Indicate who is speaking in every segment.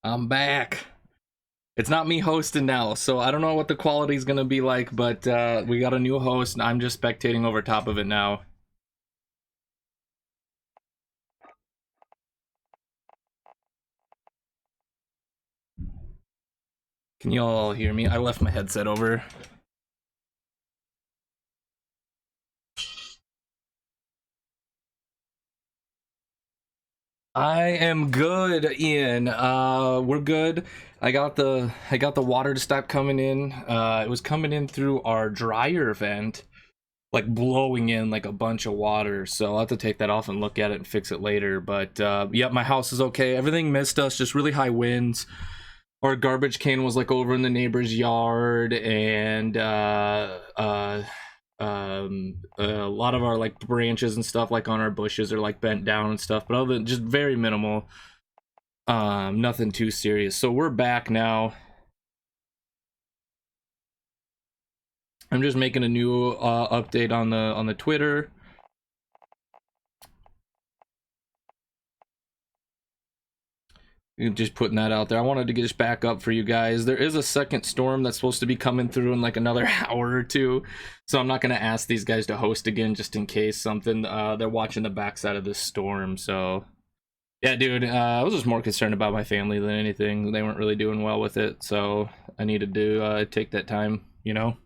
Speaker 1: I'm back. It's not me hosting now, so I don't know what the quality's gonna be like, but we got a new host, and I'm just spectating over top of it now. Can you all hear me? I left my headset over. I am good, Ian. We're good. I got the water to stop coming in. It was coming in through our dryer vent, like blowing in like a bunch of water. So I'll have to take that off and look at it and fix it later. But yep, my house is okay. Everything missed us, just really high winds. Our garbage can was like over in the neighbor's yard, and a lot of our like branches and stuff like on our bushes are like bent down and stuff, but other than just very minimal, nothing too serious. So we're back now. I'm just making a new update on the Twitter. Just putting that out there. I wanted to get this back up for you guys. There is a second storm that's supposed to be coming through in like another hour or two, so I'm not going to ask these guys to host again just in case something. They're watching the backside of this storm. So yeah, dude, I was just more concerned about my family than anything. They weren't really doing well with it, so I needed to take that time, you know.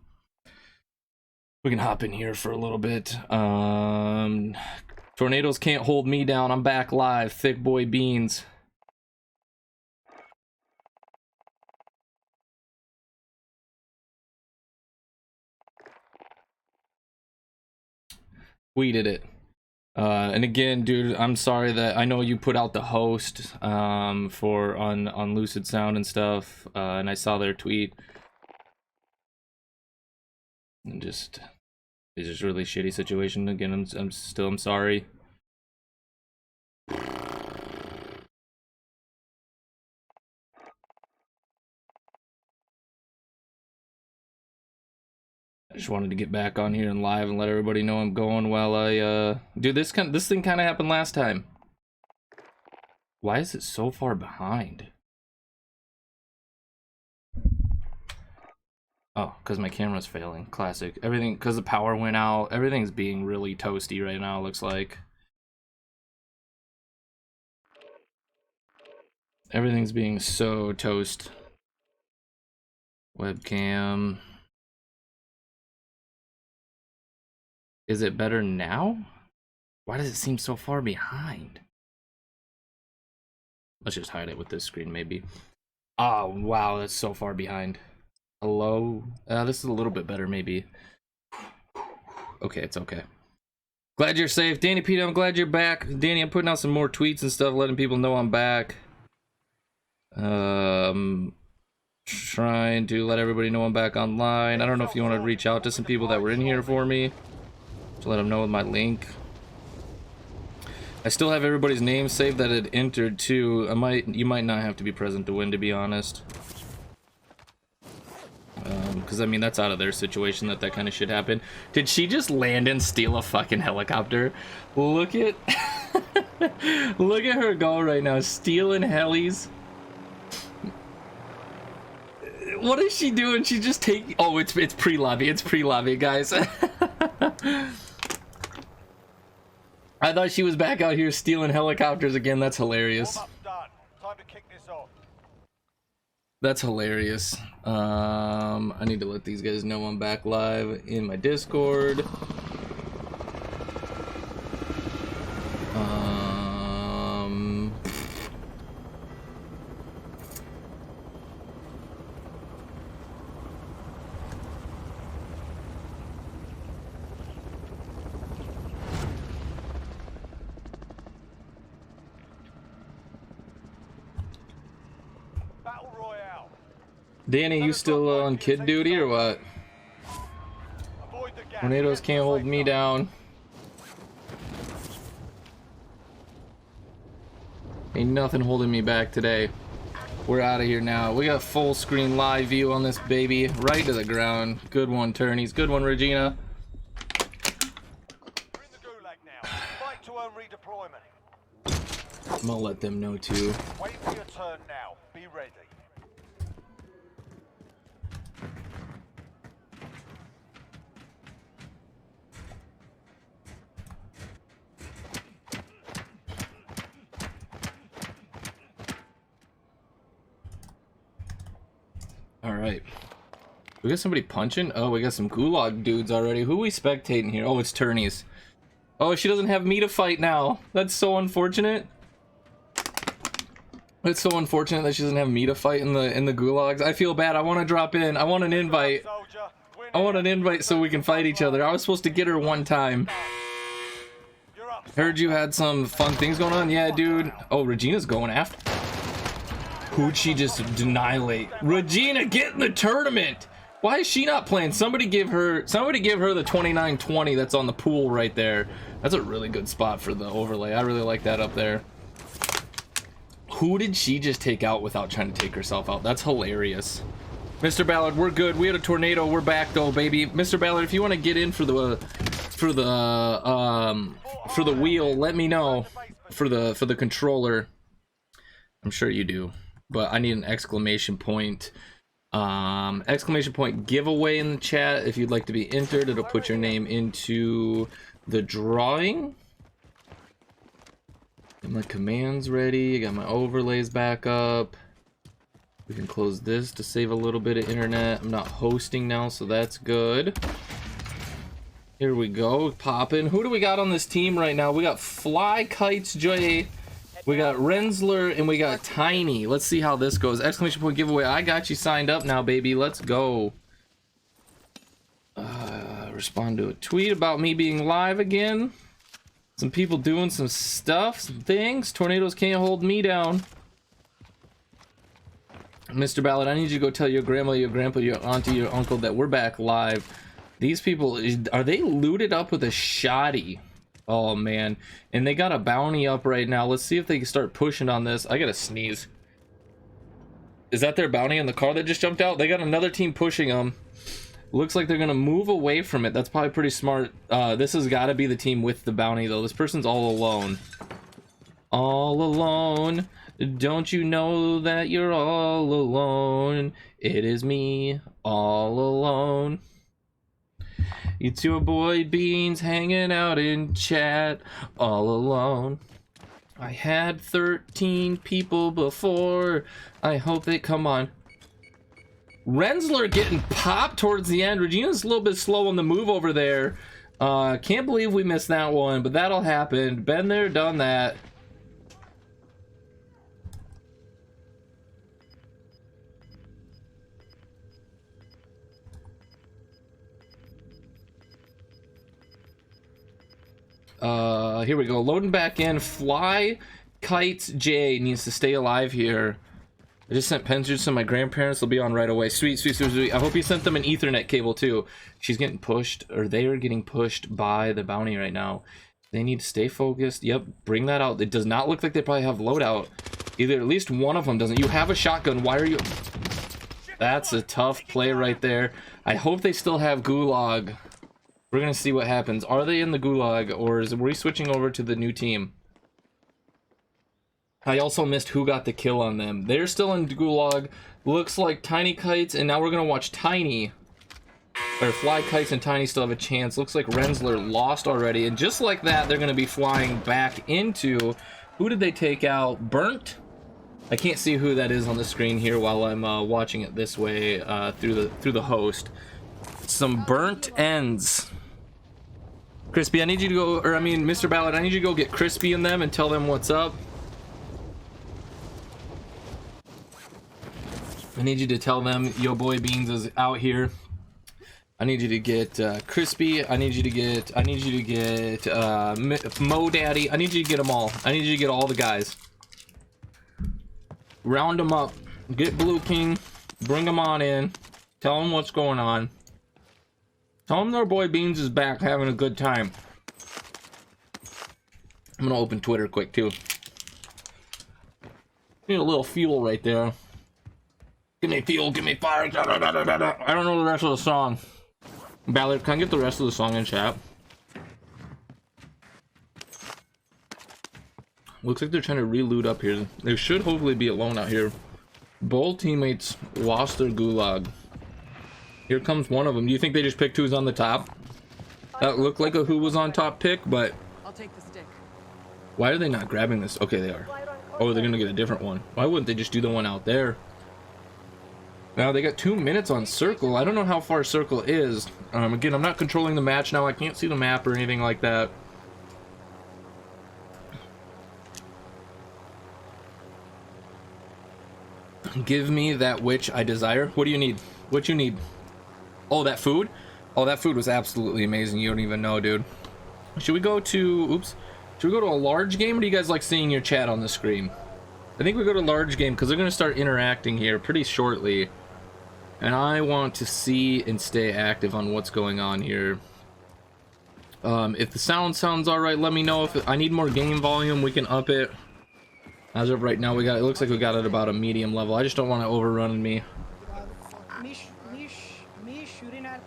Speaker 1: We can hop in here for a little bit. Tornadoes can't hold me down. I'm back live. Thick boy beans. Tweeted it. And again, dude, I'm sorry that I know you put out the host for on Lucid Sound and stuff, and I saw their tweet. And just it's just really shitty situation. Again, I'm sorry. I just wanted to get back on here and live and let everybody know I'm going while I dude, this thing kind of happened last time. Why is it so far behind? Oh, because my camera's failing. Classic. Everything, because the power went out. Everything's being really toasty right now, looks like. Everything's being so toast. Webcam. Is it better now? Why does it seem so far behind? Let's just hide it with this screen, maybe. Oh, wow, that's so far behind. Hello? This is a little bit better, maybe. Okay, it's okay. Glad you're safe. Danny Pete, I'm glad you're back. Danny, I'm putting out some more tweets and stuff, letting people know I'm back. Trying to let everybody know I'm back online. I don't know if you want to reach out to some people that were in here for me to let them know with my link. I still have everybody's name saved that had entered too. You might not have to be present to win, to be honest. Because I mean, that's out of their situation that kind of shit happened. Did she just land and steal a fucking helicopter? Look at look at her go right now, stealing helis. What is she doing? She just take. Oh, it's pre-lobby. It's pre-lobby, guys. I thought she was back out here stealing helicopters again. That's hilarious. That's hilarious. I need to let these guys know I'm back live in my Discord. Danny, you still on kid duty or what? Tornadoes can't hold me down. Ain't nothing holding me back today. We're out of here now. We got full screen live view on this baby. Right to the ground. Good one, Turnies. Good one, Regina. I'm gonna let them know too.
Speaker 2: Wait for your turn. turn now. Be ready.
Speaker 1: All right. We got somebody punching? Oh, we got some gulag dudes already. Who are we spectating here? Oh, it's Turney's. Oh, she doesn't have me to fight now. That's so unfortunate. It's so unfortunate that she doesn't have me to fight in the gulags. I feel bad. I want to drop in. I want an invite. I want an invite so we can fight each other. I was supposed to get her one time. Heard you had some fun things going on. Yeah, dude. Oh, Regina's going after. Who'd she just annihilate? Regina, get in the tournament. Why is she not playing? Somebody give her the 2920 that's on the pool right there. That's a really good spot for the overlay. I really like that up there. Who did she just take out without trying to take herself out? That's hilarious. Mr. Ballard, we're good. We had a tornado. We're back though, baby. Mr. Ballard, if you want to get in for the wheel, let me know. For the controller. I'm sure you do. But I need an exclamation point giveaway in the chat. If you'd like to be entered, it'll put your name into the drawing. Get my commands ready. I got my overlays back up. We can close this to save a little bit of internet. I'm not hosting now, so that's good. Here we go, popping. Who do we got on this team right now? We got Fly Kites J, we got Rensler, and we got Tiny. Let's see how this goes. Exclamation point giveaway. I got you signed up now, baby. Let's go. Respond to a tweet about me being live again. Some people doing some stuff, some things. Tornadoes can't hold me down. Mr. Ballard, I need you to go tell your grandma, your grandpa, your auntie, your uncle that we're back live. These people, are they looted up with a shoddy? Oh man, and they got a bounty up right now. Let's see if they can start pushing on this. I gotta sneeze. Is that their bounty in the car that just jumped out? They got another team pushing them. Looks like they're gonna move away from it. That's probably pretty smart. This has got to be the team with the bounty though. This person's all alone. All alone. Don't you know that you're all alone? It is me, all alone. It's your boy Beans hanging out in chat, all alone. I had 13 people before. I hope they come on. Rensler getting popped towards the end. Regina's a little bit slow on the move over there. Can't believe we missed that one, but that'll happen. Been there, done that. Here we go. Loading back in. Fly Kites J needs to stay alive here. I just sent pictures to my grandparents. They'll be on right away. Sweet, sweet, sweet, sweet. I hope you sent them an Ethernet cable too. She's getting pushed, or they are getting pushed by the bounty right now. They need to stay focused. Yep, bring that out. It does not look like they probably have loadout. Either at least one of them doesn't. You have a shotgun. Why are you... That's a tough play right there. I hope they still have gulag. We're gonna see what happens. Are they in the gulag, or are we switching over to the new team? I also missed who got the kill on them. They're still in gulag. Looks like Tiny Kites, and now we're gonna watch Tiny, or Fly Kites and Tiny still have a chance. Looks like Rensler lost already, and just like that, they're gonna be flying back into... Who did they take out? Burnt? I can't see who that is on the screen here while I'm watching it this way through the host. Some burnt ends. Crispy, I need you to go, or I mean, Mr. Ballard, I need you to go get Crispy in them and tell them what's up. I need you to tell them yo boy Beans is out here. I need you to get Crispy. I need you to get Mo Daddy. I need you to get them all. I need you to get all the guys. Round them up. Get Blue King. Bring them on in. Tell them what's going on. Tell them their boy Beans is back having a good time. I'm gonna open Twitter quick too. Need a little fuel right there. Give me fuel, give me fire. I don't know the rest of the song. Ballard, can I get the rest of the song in chat? Looks like they're trying to re-loot up here. They should hopefully be alone out here. Both teammates lost their gulag. Here comes one of them. Do you think they just picked who's on the top? That looked like a who was on top pick, but
Speaker 2: I'll take the stick.
Speaker 1: why are they not grabbing this? Okay, they are. Oh, they're gonna get a different one. Why wouldn't they just do the one out there? Now they got 2 minutes on circle. I don't know how far circle is. Again, I'm not controlling the match now. I can't see the map or anything like that. Give me that which I desire. What do you need? What you need? Oh, that food? Oh, that food was absolutely amazing. You don't even know, dude. Should we go to... Oops. Should we go to a large game, or do you guys like seeing your chat on the screen? I think we go to large game, because they're going to start interacting here pretty shortly. And I want to see and stay active on what's going on here. If the sound sounds alright, let me know. If I need more game volume, we can up it. As of right now, we got, it looks like we got it about a medium level. I just don't want to overrun me.
Speaker 3: Me shooting at...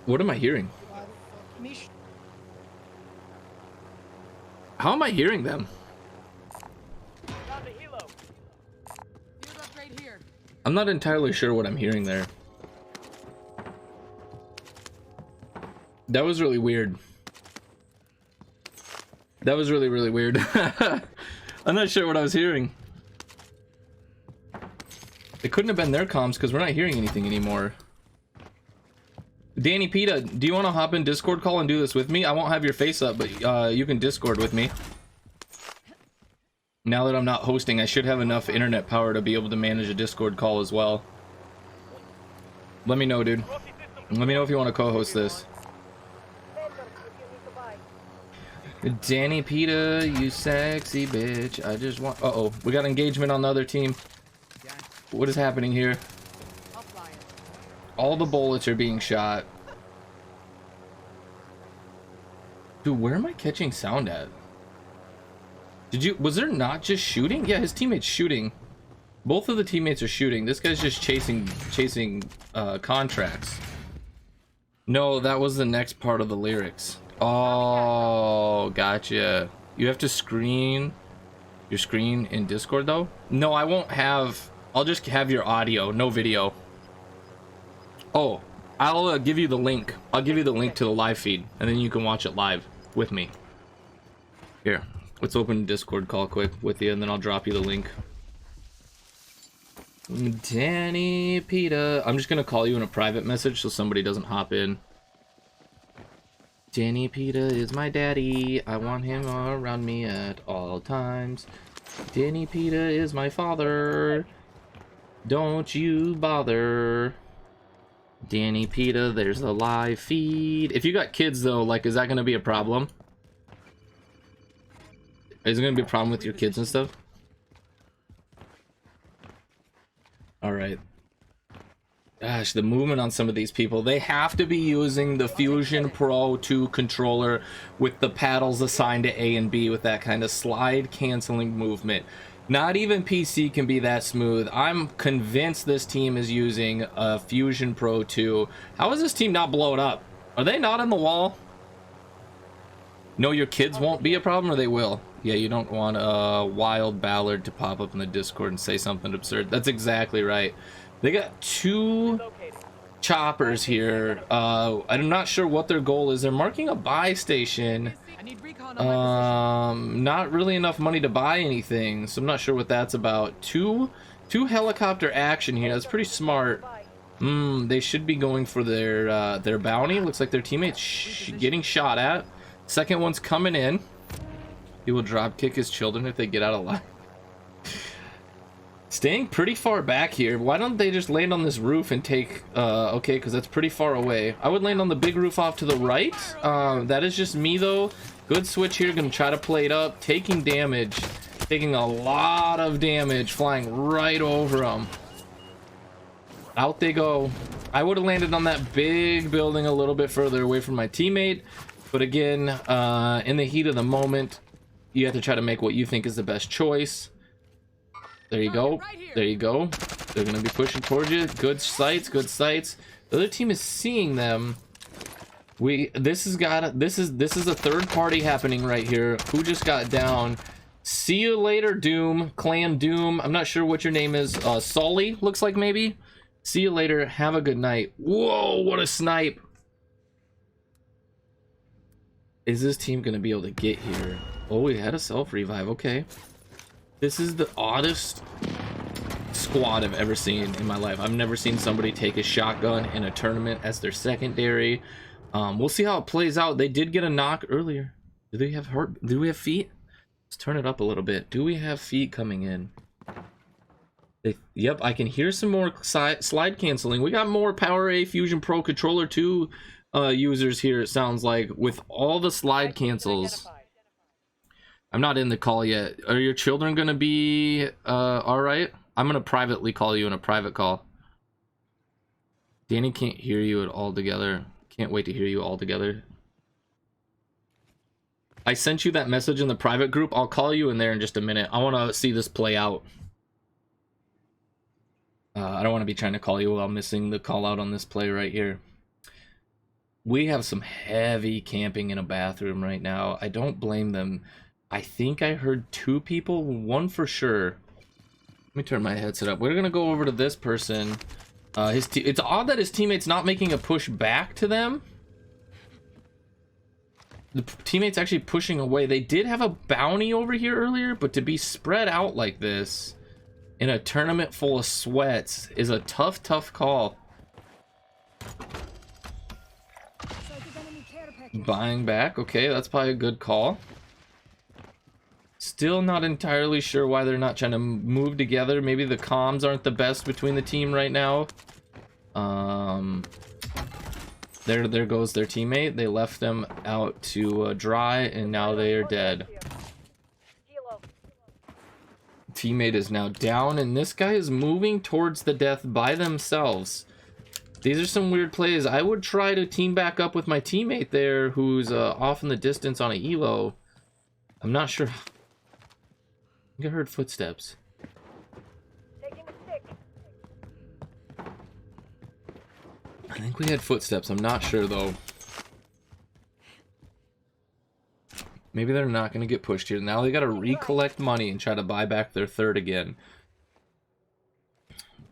Speaker 1: What am I hearing? How am I hearing them? I'm not entirely sure what I'm hearing there. That was really weird. That was really, really weird. I'm not sure what I was hearing. It couldn't have been their comms because we're not hearing anything anymore. Danny Pita, do you want to hop in Discord call and do this with me? I won't have your face up, but you can Discord with me. Now that I'm not hosting, I should have enough internet power to be able to manage a Discord call as well. Let me know, dude. Let me know if you want to co-host this. Danny Pita, you sexy bitch. I just want... Uh-oh. We got engagement on the other team. What is happening here? All the bullets are being shot. Dude, where am I catching sound at? Was there not just shooting? Yeah, his teammate's shooting. Both of the teammates are shooting. This guy's just chasing contracts. No, that was the next part of the lyrics. Oh, gotcha. You have to screen your screen in Discord though? No, I won't have... I'll just have your audio, no video. Oh, I'll give you the link. I'll give you the link to the live feed, and then you can watch it live with me. Here, let's open a Discord call quick with you, and then I'll drop you the link. Danny Pita. I'm just gonna call you in a private message so somebody doesn't hop in. Danny Pita is my daddy. I want him around me at all times. Danny Pita is my father. Don't you bother. Danny Pita, there's a live feed. If you got kids though, like, is that gonna be a problem? Is it gonna be a problem with your kids and stuff? Alright. Gosh, the movement on some of these people. They have to be using the Fusion Pro 2 controller with the paddles assigned to A and B with that kind of slide canceling movement. Not even PC can be that smooth. I'm convinced this team is using a Fusion Pro 2. How is this team not blown up? Are they not on the wall? No, your kids won't be a problem, or they will? Yeah, you don't want a wild Ballard to pop up in the Discord and say something absurd. That's exactly right. They got 2 choppers here. I'm not sure what their goal is. They're marking a buy station. Not really enough money to buy anything, so I'm not sure what that's about. Two helicopter action here. That's pretty smart. They should be going for their bounty. Looks like their teammate's getting shot at. Second one's coming in. He will drop kick his children if they get out alive. Staying pretty far back here. Why don't they just land on this roof and take... okay, because that's pretty far away. I would land on the big roof off to the right. That is just me, though. Good switch here. Gonna try to play it up. Taking damage. Taking a lot of damage. Flying right over them. Out they go. I would have landed on that big building a little bit further away from my teammate. But again, in the heat of the moment, you have to try to make what you think is the best choice. There you go. There you go. They're going to be pushing towards you. Good sights. Good sights. The other team is seeing them. This is a third party happening right here. Who just got down? See you later, Doom. Clan Doom. I'm not sure what your name is. Sully, looks like maybe. See you later. Have a good night. Whoa, what a snipe. Is this team gonna be able to get here? Oh, we had a self-revive. Okay. This is the oddest squad I've ever seen in my life. I've never seen somebody take a shotgun in a tournament as their secondary. We'll see how it plays out. They did get a knock earlier. Do they have heart? Do we have feet? Let's turn it up a little bit. Do we have feet coming in? Yep, I can hear some more slide canceling. We got more PowerA Fusion Pro Controller 2 users here, it sounds like, with all the slide cancels. I'm not in the call yet. Are your children gonna be all right? I'm gonna privately call you in a private call. Danny can't hear you at all together. Can't wait to hear you all together. I sent you that message in the private group. I'll call you in there in just a minute. I want to see this play out. I don't want to be trying to call you while missing the call out on this play right here. We have some heavy camping in a bathroom right now. I don't blame them. I think I heard 2 people, 1 for sure. Let me turn my headset up. We're gonna go over to this person. It's odd that his teammate's not making a push back to them. The teammate's actually pushing away. They did have a bounty over here earlier, but to be spread out like this in a tournament full of sweats is a tough call. Buying back. Okay, that's probably a good call. Still not entirely sure why they're not trying to move together. Maybe the comms aren't the best between the team right now. There goes their teammate. They left them out to dry, and now they are dead. Teammate is now down, and this guy is moving towards the death by themselves. These are some weird plays. I would try to team back up with my teammate there, who's off in the distance on a elo. I'm not sure. I think I heard footsteps.
Speaker 2: Taking the stick.
Speaker 1: I think we had footsteps. I'm not sure though. Maybe they're not going to get pushed here. Now they got to recollect money and try to buy back their third again.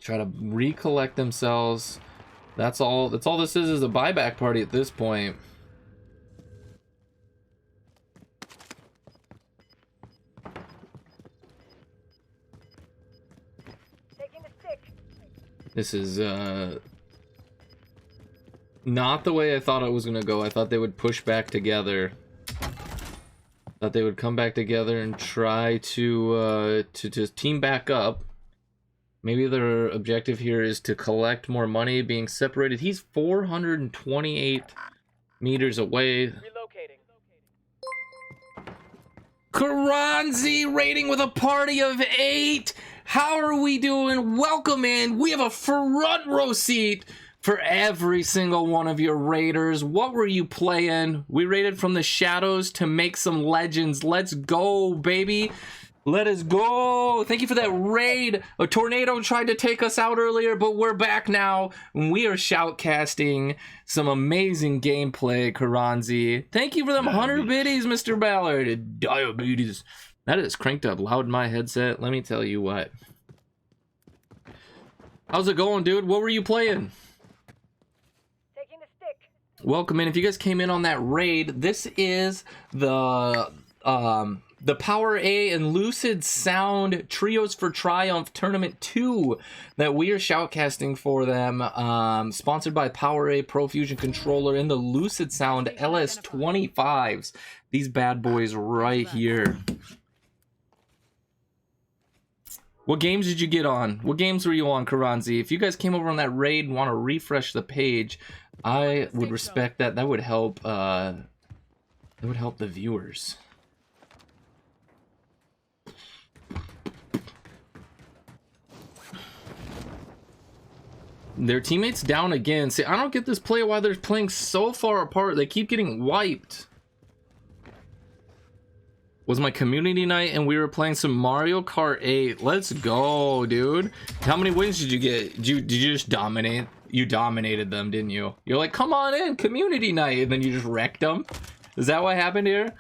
Speaker 1: Try to recollect themselves. That's all this is a buyback party at this point.
Speaker 2: Taking the stick.
Speaker 1: This is not the way I thought it was going to go. I thought they would push back together. Thought they would come back together and try to team back up. Maybe their objective here is to collect more money being separated. He's 428 meters away.
Speaker 2: Relocating.
Speaker 1: Karanzi rating with a party of 8. How are we doing? Welcome in. We have a front row seat for every single one of your raiders. What were you playing? We raided from the shadows to make some legends. Let's go, baby. Let us go. Thank you for that raid. A tornado tried to take us out earlier, but we're back now. We are shoutcasting some amazing gameplay, Karanzi. Thank you for them 100 biddies, Mr. Ballard. Diabetes. That is cranked up loud in my headset. Let me tell you what. How's it going, dude? What were you playing?
Speaker 2: Taking the stick.
Speaker 1: Welcome in. If you guys came in on that raid, this is the Power A and Lucid Sound Trios for Triumph Tournament 2 that we are shoutcasting for them. Sponsored by Power A Pro Fusion Controller and the Lucid Sound LS25s. These bad boys right here. What games did you get on? What games were you on, Karanzi? If you guys came over on that raid and want to refresh the page, I would respect that. That would help. That would help the viewers. Their teammates down again. See, I don't get this play why they're playing so far apart. They keep getting wiped. was my community night, and we were playing some Mario Kart 8. Let's go, dude. How many wins did you get? Did you just dominate? You dominated them, didn't you? You're like, come on in, community night, and then you just wrecked them. Is that what happened here?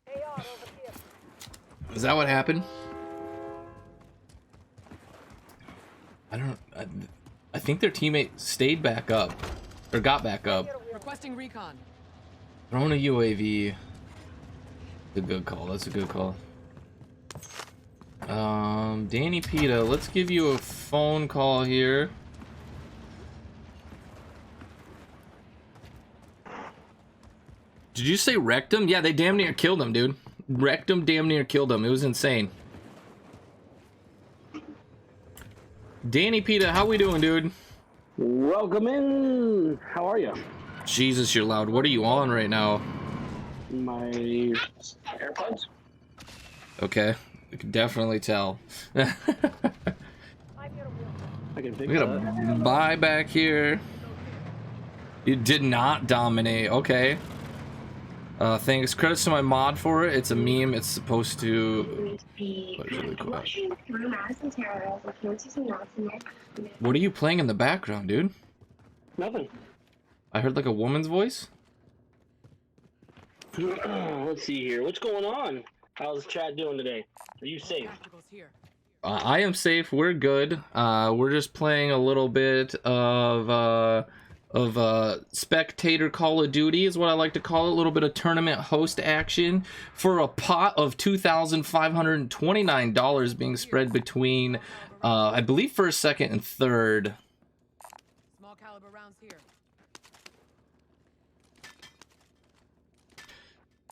Speaker 2: AR over here.
Speaker 1: Is that what happened? I think their teammate stayed back up, or got back up.
Speaker 3: Requesting recon.
Speaker 1: Throwing a UAV. A good call. That's a good call. Danny Pita, let's give you a phone call here. Did you say wrecked him? Yeah, they damn near killed him, dude. Wrecked him, damn near killed him. It was insane. Danny Pita, how we doing, dude?
Speaker 4: Welcome in. How are you?
Speaker 1: Jesus, you're loud. What are you on right now?
Speaker 4: My AirPods.
Speaker 1: Okay, I can definitely tell.
Speaker 2: I'm your wheel.
Speaker 4: I can fix
Speaker 1: We got a
Speaker 4: that.
Speaker 1: buy back here. You did not dominate. Okay. Thanks. Credits to my mod for it. It's a meme. It's supposed to. Really quick. What are you playing in the background, dude?
Speaker 4: Nothing.
Speaker 1: I heard like a woman's voice.
Speaker 4: Let's see here. What's going on? How's Chad doing today? Are you safe?
Speaker 3: Tacticals here.
Speaker 1: I am safe. We're good. We're just playing a little bit of spectator Call of Duty is what I like to call it. A little bit of tournament host action for a pot of $2,529 being spread between, I believe, first, second, and third.
Speaker 3: Small caliber rounds here.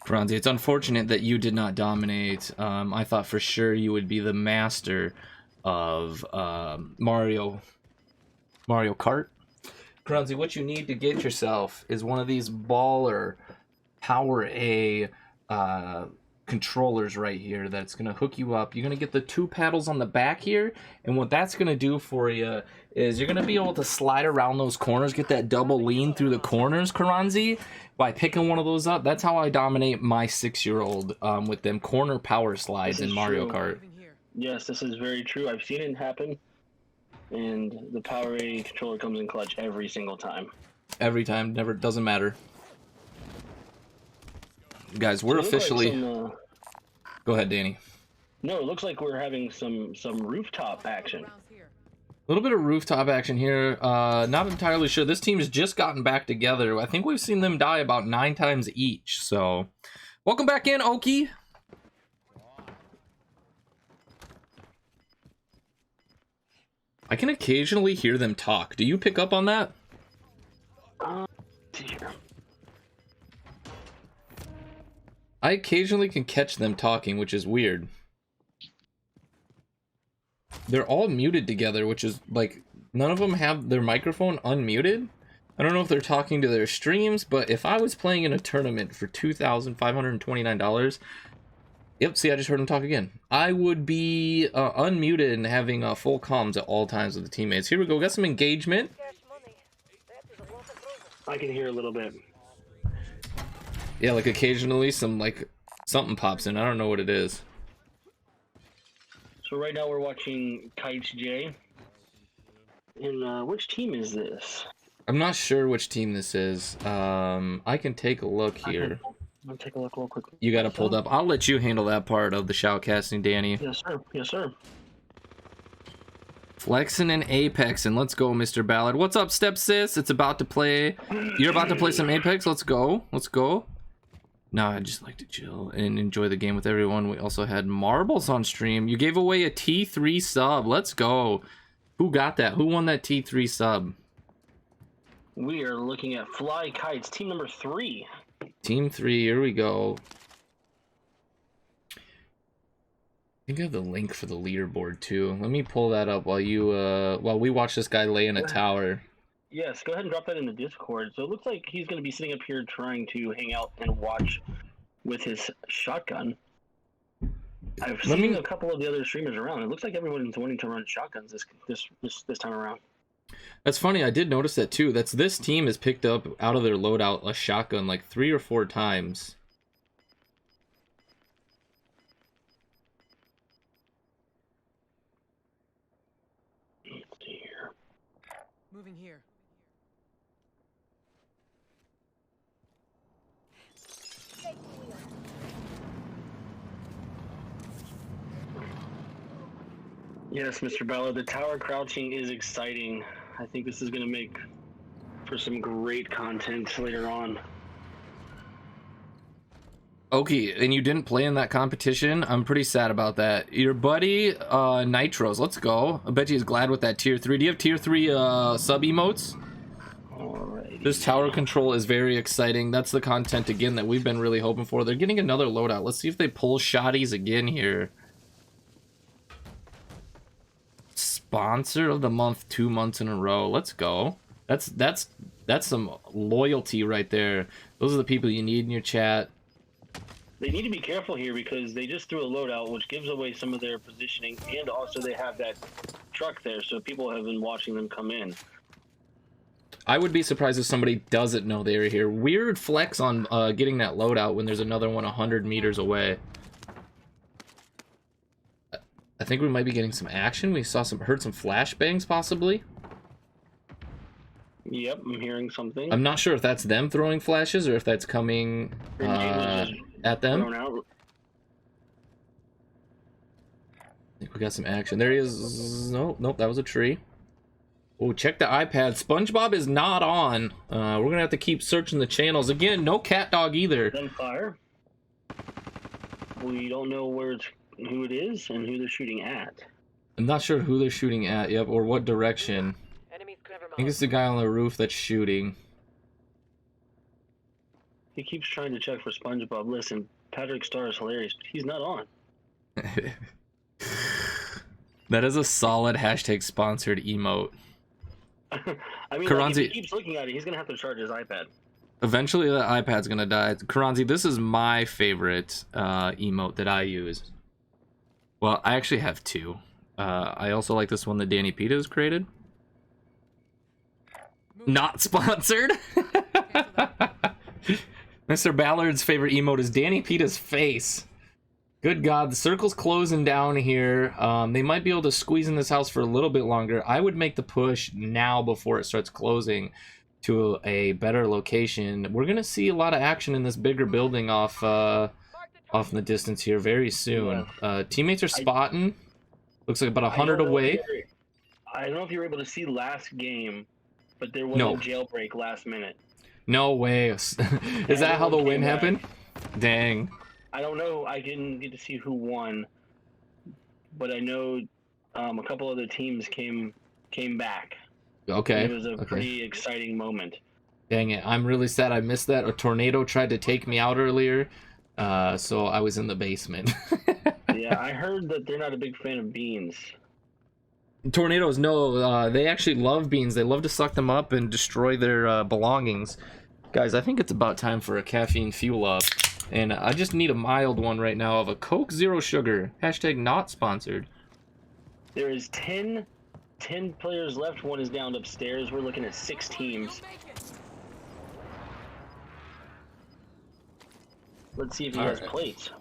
Speaker 1: Franzi, it's unfortunate that you did not dominate. I thought for sure you would be the master of Mario Kart. Franzi, what you need to get yourself is one of these baller Power A controllers right here that's going to hook you up. You're going to get the two paddles on the back here, and what that's going to do for you is you're going to be able to slide around those corners, get that double lean through the corners, Karanzi, by picking one of those up. That's how I dominate my 6-year-old with them corner power slides in Mario Kart.
Speaker 3: Moving here.
Speaker 4: Yes, this is very true. I've seen it happen, and the Power A controller comes in clutch every single time.
Speaker 1: Every time, never, doesn't matter. Guys, we're
Speaker 4: So it looks like
Speaker 1: officially...
Speaker 4: some,
Speaker 1: Go ahead, Danny.
Speaker 4: no, it looks like we're having some rooftop action.
Speaker 3: Rounds here.
Speaker 1: A little bit of rooftop action here. Not entirely sure. This team has just gotten back together. I think we've seen them die about 9 times each. So, welcome back in, Oki. I can occasionally hear them talk. Do you pick up on that?
Speaker 4: Let's see here.
Speaker 1: I occasionally can catch them talking, which is weird. They're all muted together, which is like none of them have their microphone unmuted. I don't know if they're talking to their streams, but if I was playing in a tournament for $2,529, yep, see, I just heard him talk again. I would be unmuted and having full comms at all times with the teammates. Here we go, got some engagement.
Speaker 2: Cash money. That is a lot of progress.
Speaker 4: I can hear a little bit.
Speaker 1: Yeah, like occasionally some like something pops in. I don't know what it is.
Speaker 4: So right now we're watching Kites J. And which team is this?
Speaker 1: I'm not sure which team this is. I can take a look here.
Speaker 4: I'll take a look real quick.
Speaker 1: You got it pulled up. I'll let you handle that part of the shoutcasting, Danny.
Speaker 4: Yes, sir. Yes, sir.
Speaker 1: Flexing and Apex, and let's go, Mr. Ballard. What's up, Step Sis? It's about to play. You're about to play some Apex. Let's go. Let's go. No, I just like to chill and enjoy the game with everyone. We also had marbles on stream. You gave away a T3 sub. Let's go. Who got that? Who won that T3 sub?
Speaker 4: We are looking at Fly Kites, team number 3.
Speaker 1: Team 3, here we go. I think I have the link for the leaderboard too. Let me pull that up while you while we watch this guy lay in a tower.
Speaker 4: Yes, go ahead and drop that in the Discord. So it looks like he's going to be sitting up here trying to hang out and watch with his shotgun. I've seen a couple of the other streamers around. It looks like everyone's wanting to run shotguns this time around.
Speaker 1: That's funny. I did notice that too. This team has picked up out of their loadout a shotgun like 3 or 4 times.
Speaker 3: Moving here.
Speaker 2: Take the wheel.
Speaker 4: Yes, Mr. Ballard, the tower crouching is exciting. I think this is going to make for some great content later on.
Speaker 1: Okay, and you didn't play in that competition? I'm pretty sad about that. Your buddy, Nitros, let's go. I bet he's glad with that tier 3. Do you have tier 3 sub emotes?
Speaker 4: Alrighty.
Speaker 1: This tower control is very exciting. That's the content, again, that we've been really hoping for. They're getting another loadout. Let's see if they pull shotties again here. Sponsor of the month 2 months in a row. Let's go. That's some loyalty right there. Those are the people you need in your chat.
Speaker 4: They need to be careful here because they just threw a loadout, which gives away some of their positioning, and also they have that truck there, so people have been watching them come in.
Speaker 1: I would be surprised if somebody doesn't know they were here. Weird flex on getting that loadout when there's another one 100 meters away. I think we might be getting some action. We heard some flashbangs possibly.
Speaker 4: Yep, I'm hearing something.
Speaker 1: I'm not sure if that's them throwing flashes or if that's coming at them.
Speaker 4: Out.
Speaker 1: I think we got some action. There he is. Nope, that was a tree. Oh, check the iPad. SpongeBob is not on. We're gonna have to keep searching the channels again. No cat dog either.
Speaker 4: Gunfire. We don't know who it is and who they're shooting at.
Speaker 1: I'm not sure who they're shooting at. Yep, or what direction.
Speaker 2: Enemies clever
Speaker 1: I think it's the guy on the roof that's shooting.
Speaker 4: He keeps trying to check for SpongeBob. Listen, Patrick Star is hilarious, but he's not on.
Speaker 1: That is a solid hashtag sponsored emote.
Speaker 4: I mean,
Speaker 1: Karanzi,
Speaker 4: like, if he keeps looking at it, he's gonna have to charge his iPad.
Speaker 1: Eventually, the iPad's gonna die. Karanzi, this is my favorite emote that I use. Well, I actually have two. I also like this one that Danny Pita has created. Not sponsored. Mr. Ballard's favorite emote is Danny Pita's face. Good God, the circle's closing down here. They might be able to squeeze in this house for a little bit longer. I would make the push now before it starts closing to a better location. We're gonna see a lot of action in this bigger building off in the distance here very soon. Teammates are spotting. Looks like about 100 away.
Speaker 4: I don't know if you were able to see last game, but there was a jailbreak last minute.
Speaker 1: No way. Is that how the win happened? Dang.
Speaker 4: I don't know. I didn't get to see who won, but I know a couple other teams came back.
Speaker 1: Okay.
Speaker 4: It was a pretty exciting moment.
Speaker 1: Dang it. I'm really sad I missed that. A tornado tried to take me out earlier, so I was in the basement.
Speaker 4: Yeah, I heard that they're not a big fan of beans.
Speaker 1: Tornadoes, no, they actually love beans. They love to suck them up and destroy their belongings. Guys, I think it's about time for a caffeine fuel up. And I just need a mild one right now of a Coke Zero Sugar. Hashtag not sponsored.
Speaker 4: There is 10 players left. One is down upstairs. We're looking at 6 teams. Let's see if he has plates.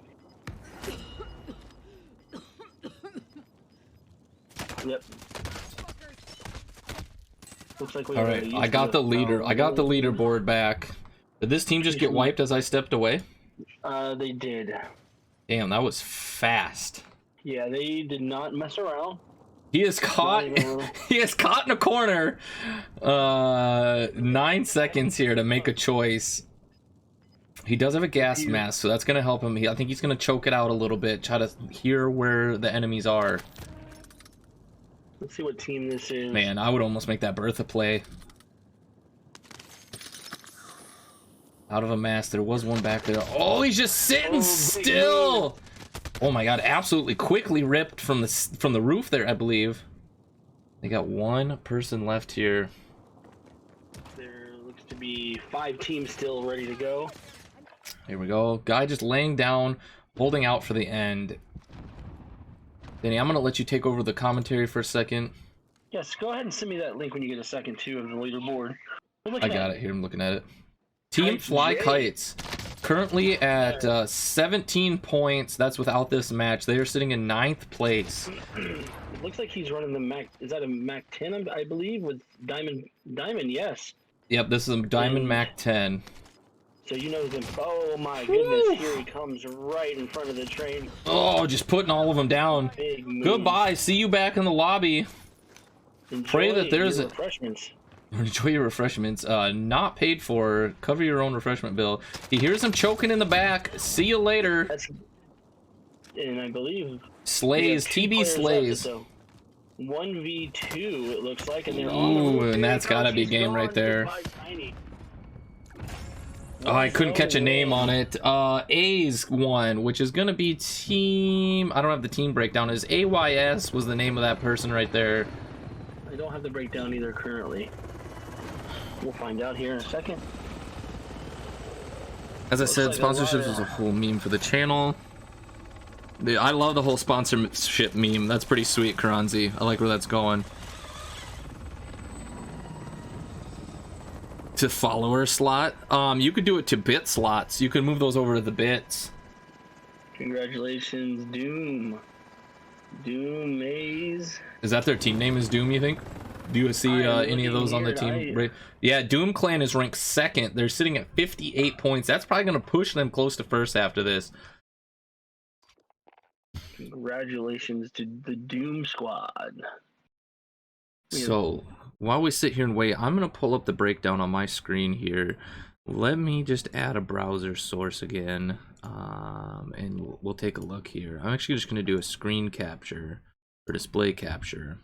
Speaker 4: Yep. Looks like we
Speaker 1: all right, I got the leader. I got the leaderboard back. Did this team just get wiped as I stepped away?
Speaker 4: They did.
Speaker 1: Damn, that was fast.
Speaker 4: Yeah, they did not mess around.
Speaker 1: He is caught. He is caught in a corner. 9 seconds here to make a choice. He does have a gas mask, so that's gonna help him. I think he's gonna choke it out a little bit, try to hear where the enemies are.
Speaker 4: Let's see what team this is.
Speaker 1: Man, I would almost make that Bertha play. Out of a mask, there was one back there. Oh, he's just sitting still. Oh my God, absolutely quickly ripped from the roof there, I believe. They got one person left here.
Speaker 4: There looks to be 5 teams still ready to go.
Speaker 1: Here we go. Guy just laying down, holding out for the end. Danny, I'm gonna let you take over the commentary for a second.
Speaker 4: Yes, go ahead and send me that link when you get a second too of the leaderboard.
Speaker 1: I got it here. I'm looking at it. Team Fly Kites. Currently at 17 points. That's without this match. They are sitting in 9th place.
Speaker 4: It looks like he's running the Mac. Is that a Mac 10? I believe with Diamond. Diamond, yes.
Speaker 1: Yep, this is a Diamond Mac 10.
Speaker 4: So you know him. Oh my goodness! Woo! Here he comes right in front of the train.
Speaker 1: Oh, just putting all of them down.
Speaker 4: Big move.
Speaker 1: Goodbye. See you back in the lobby. Pray that there's
Speaker 4: refreshments.
Speaker 1: Enjoy your refreshments. Not paid for. Cover your own refreshment bill. He hears him choking in the back. See you later.
Speaker 4: And I believe
Speaker 1: Slays. TB Slays.
Speaker 4: 1v2 it looks like, and they're
Speaker 1: Ooh, and that's gotta be game right there. Oh, I couldn't catch a name on it. A's won, which is gonna be team. I don't have the team breakdown. Is AYS was the name of that person right there.
Speaker 4: I don't have the breakdown either currently. We'll find out here in a second.
Speaker 1: As I said, sponsorships was a whole meme for the channel. I love the whole sponsorship meme. That's pretty sweet, Karanzi. I like where that's going. To follower slot. You could do it to bit slots. You could move those over to the bits.
Speaker 4: Congratulations, Doom. Doom Maze.
Speaker 1: Is that their team name? Is Doom, you think? Do you see any of those on the team? Yeah, Doom Clan is ranked 2nd. They're sitting at 58 points. That's probably going to push them close to 1st after this.
Speaker 4: Congratulations to the Doom Squad.
Speaker 1: So, while we sit here and wait, I'm going to pull up the breakdown on my screen here. Let me just add a browser source again, and we'll take a look here. I'm actually just going to do a screen capture, or display capture.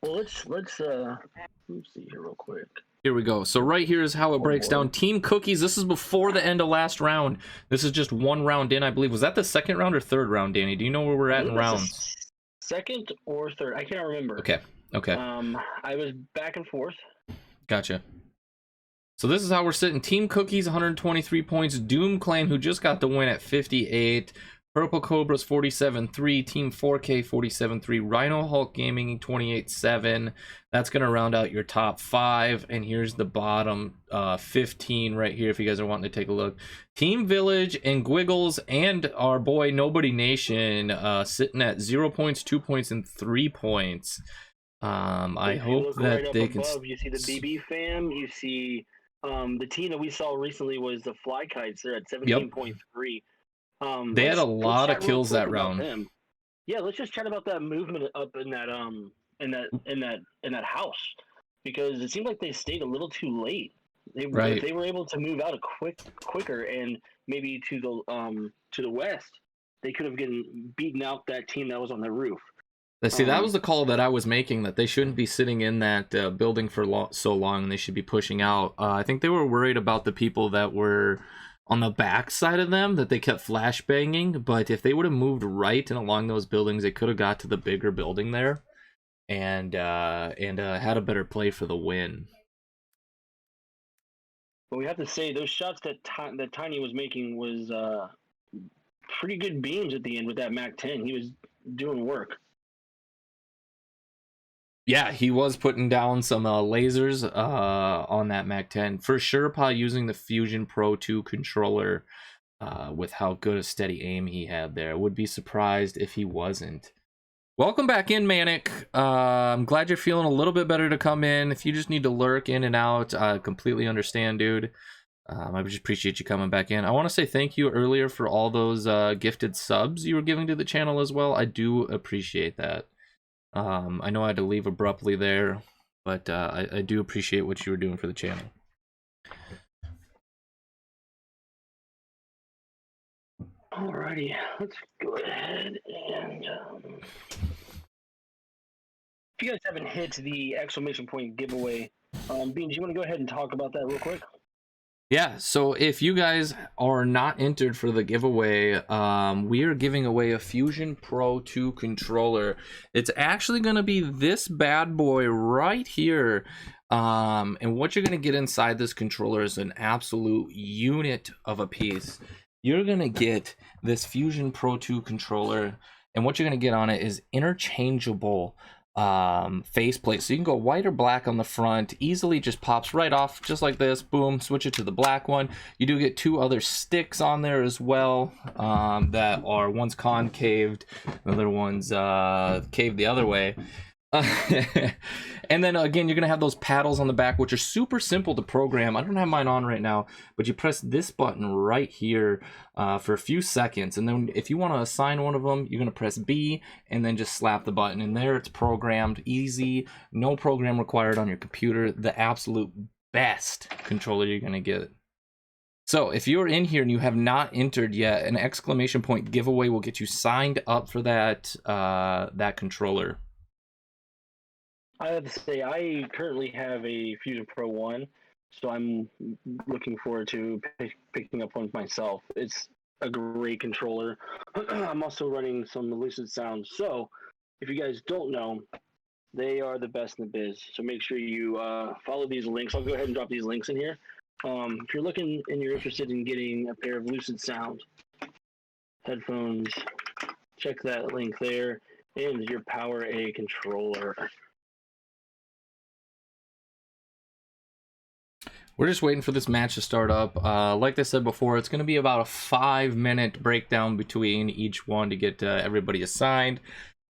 Speaker 4: Well, let's see here real quick.
Speaker 1: Here we go. So right here is how it breaks down. Team Cookies, this is before the end of last round. This is just 1 round in, I believe. Was that the 2nd round or 3rd round, Danny? Do you know where we're at in rounds?
Speaker 4: 2nd or 3rd? I can't remember.
Speaker 1: Okay.
Speaker 4: I was back and forth.
Speaker 1: Gotcha. So this is how we're sitting. Team Cookies, 123 points. Doom Clan, who just got the win at 58. Purple Cobras 47-3, Team 4K 47-3, Rhino Hulk Gaming 28-7. That's gonna round out your top 5, and here's the bottom 15 right here if you guys are wanting to take a look. Team Village and Gwiggles and our boy Nobody Nation sitting at 0 points, 2 points, and 3 points. I hope that they can.
Speaker 4: You see the BB fam. You see the team that we saw recently was the Fly Kites. They're at 17.3.
Speaker 1: They had a lot of kills that round.
Speaker 4: Yeah, let's just chat about that movement up in that house, because it seemed like they stayed a little too late. If they were able to move out quicker and maybe to the west, they could have beaten out that team that was on the roof.
Speaker 1: See, that was the call that I was making, that they shouldn't be sitting in that building for so long, and they should be pushing out. I think they were worried about the people that were on the back side of them, that they kept flashbanging, but if they would have moved right and along those buildings, they could have got to the bigger building there and had a better play for the win.
Speaker 4: But we have to say, those shots that Tiny was making was pretty good beams at the end with that Mac 10. He was doing work.
Speaker 1: Yeah, he was putting down some lasers on that Mac 10. For sure, probably using the Fusion Pro 2 controller with how good a steady aim he had there. Would be surprised if he wasn't. Welcome back in, Manic. I'm glad you're feeling a little bit better to come in. If you just need to lurk in and out, I completely understand, dude. I just appreciate you coming back in. I want to say thank you earlier for all those gifted subs you were giving to the channel as well. I do appreciate that. I know I had to leave abruptly there, but I do appreciate what you were doing for the channel.
Speaker 4: Alrighty, let's go ahead and if you guys haven't hit the exclamation point giveaway, Beans, you want to go ahead and talk about that real quick?
Speaker 1: Yeah, so if you guys are not entered for the giveaway, we are giving away a Fusion Pro 2 controller. It's actually going to be this bad boy right here. And what you're going to get inside this controller is an absolute unit of a piece. You're going to get this Fusion Pro 2 controller, and what you're going to get on it is interchangeable faceplate, so you can go white or black on the front, easily just pops right off just like this. Boom, switch it to the black one. You do get 2 other sticks on there as well, that are, one's concaved, the other one's caved the other way. And then again, you're gonna have those paddles on the back, which are super simple to program. I don't have mine on right now, but you press this button right here for a few seconds, and then if you want to assign one of them, you're gonna press B and then just slap the button, and there it's programmed. Easy, no program required on your computer. The absolute best controller you're gonna get. So if you're in here and you have not entered yet, an exclamation point giveaway will get you signed up for that that controller.
Speaker 4: I have to say, I currently have a Fusion Pro 1, so I'm looking forward to picking up one myself. It's a great controller. I'm also running some Lucid Sounds, so if you guys don't know, they are the best in the biz. So make sure you follow these links. I'll go ahead and drop these links in here. If you're looking and you're interested in getting a pair of Lucid Sound headphones, check that link there, and your Power A controller.
Speaker 1: We're just waiting for this match to start up. Like I said before, it's going to be about a 5-minute breakdown between each one to get everybody assigned.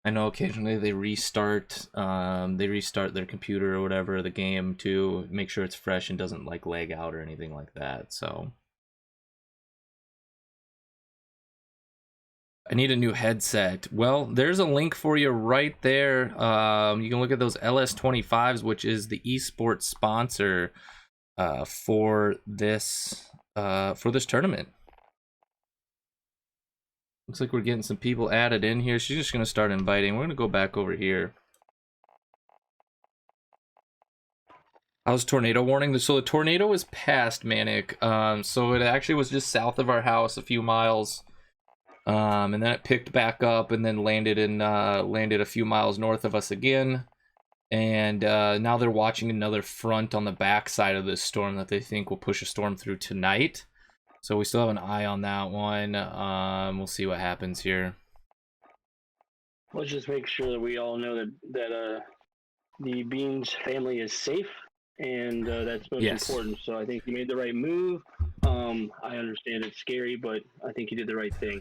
Speaker 1: I know occasionally they restart their computer or whatever, the game, to make sure it's fresh and doesn't like lag out or anything like that. So I need a new headset. Well, there's a link for you right there. You can look at those LS25s, which is the esports sponsor for this tournament. Looks like we're getting some people added in here. She's just gonna start inviting. We're gonna go back over here. How's tornado warning? So the tornado is past Manic. So it actually was just south of our house, a few miles, and then it picked back up and then landed a few miles north of us again. And now they're watching another front on the backside of this storm that they think will push a storm through tonight. So we still have an eye on that one. We'll see what happens here.
Speaker 4: Let's just make sure that we all know that the Beans family is safe, and that's most important. So I think you made the right move. I understand it's scary, but I think you did the right thing.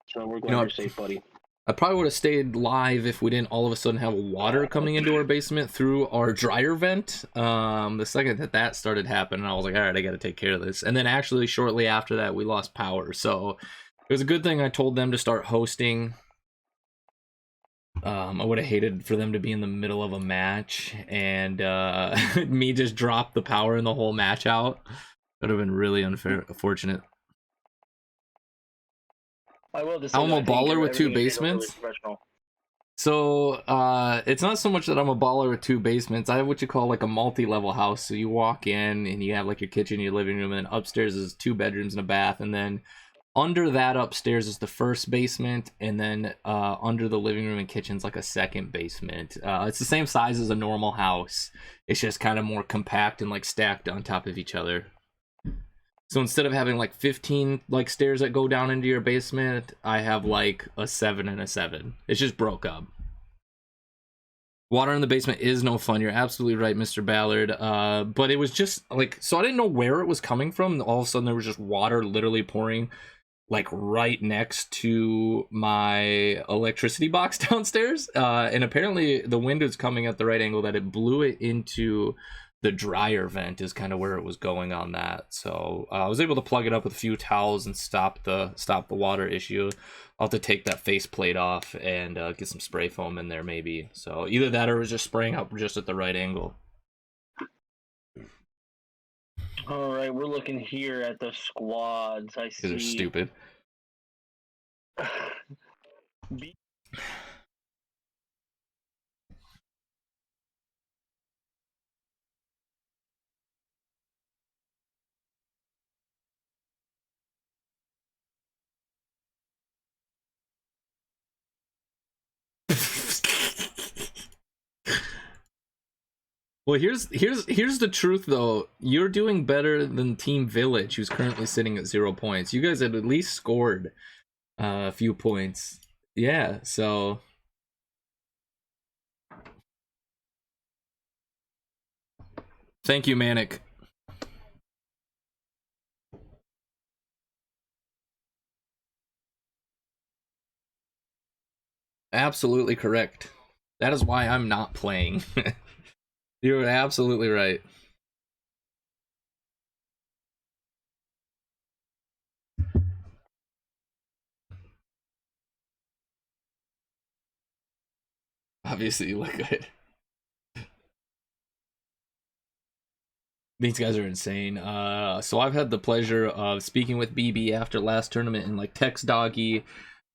Speaker 4: So we're glad you're safe, buddy.
Speaker 1: I probably would have stayed live if we didn't all of a sudden have water coming into our basement through our dryer vent. The second that started happening, I was like, all right, I got to take care of this. And then actually shortly after that, we lost power. So it was a good thing I told them to start hosting. I would have hated for them to be in the middle of a match and me just drop the power and the whole match out. That would have been really unfortunate. I'm a baller with 2 basements.
Speaker 4: Really,
Speaker 1: so it's not so much that I'm a baller with 2 basements. I have what you call like a multi-level house. So you walk in and you have like your kitchen, your living room, and then upstairs is 2 bedrooms and a bath, and then under that upstairs is the first basement, and then under the living room and kitchen's like a second basement. It's the same size as a normal house. It's just kind of more compact and like stacked on top of each other. So instead of having like 15 like stairs that go down into your basement, I have like a 7 and a 7. It's just broke up. Water in the basement is no fun. You're absolutely right, Mr. Ballard. But it was just like, so I didn't know where it was coming from. All of a sudden there was just water literally pouring like right next to my electricity box downstairs. And apparently the wind was coming at the right angle that it blew it into the dryer vent, is kind of where it was going on that. So I was able to plug it up with a few towels and stop the water issue. I'll have to take that faceplate off and get some spray foam in there maybe. So either that or it was just spraying up just at the right angle.
Speaker 4: All right, we're looking here at the squads. I see.
Speaker 1: They're stupid. Well, here's the truth though. You're doing better than Team Village, who's currently sitting at 0 points. You guys have at least scored a few points. Yeah, so Thank you, Manic. Absolutely correct. That is why I'm not playing. You're absolutely right. Obviously, you look good. These guys are insane. So I've had the pleasure of speaking with BB after last tournament and like text doggy,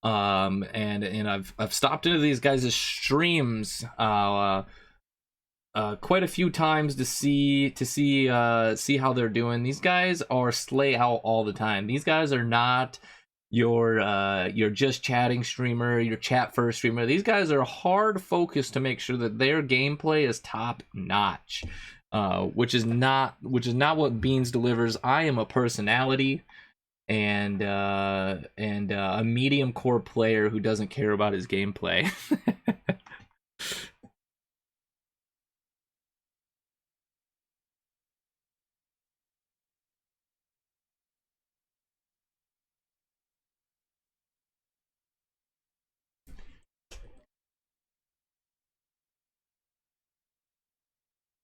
Speaker 1: and I've stopped into these guys' streams quite a few times to see how they're doing. These guys are slay out all the time. These guys are not your just chatting streamer, your chat first streamer. These guys are hard focused to make sure that their gameplay is top notch. Which is not what Beans delivers. I am a personality and a medium core player who doesn't care about his gameplay.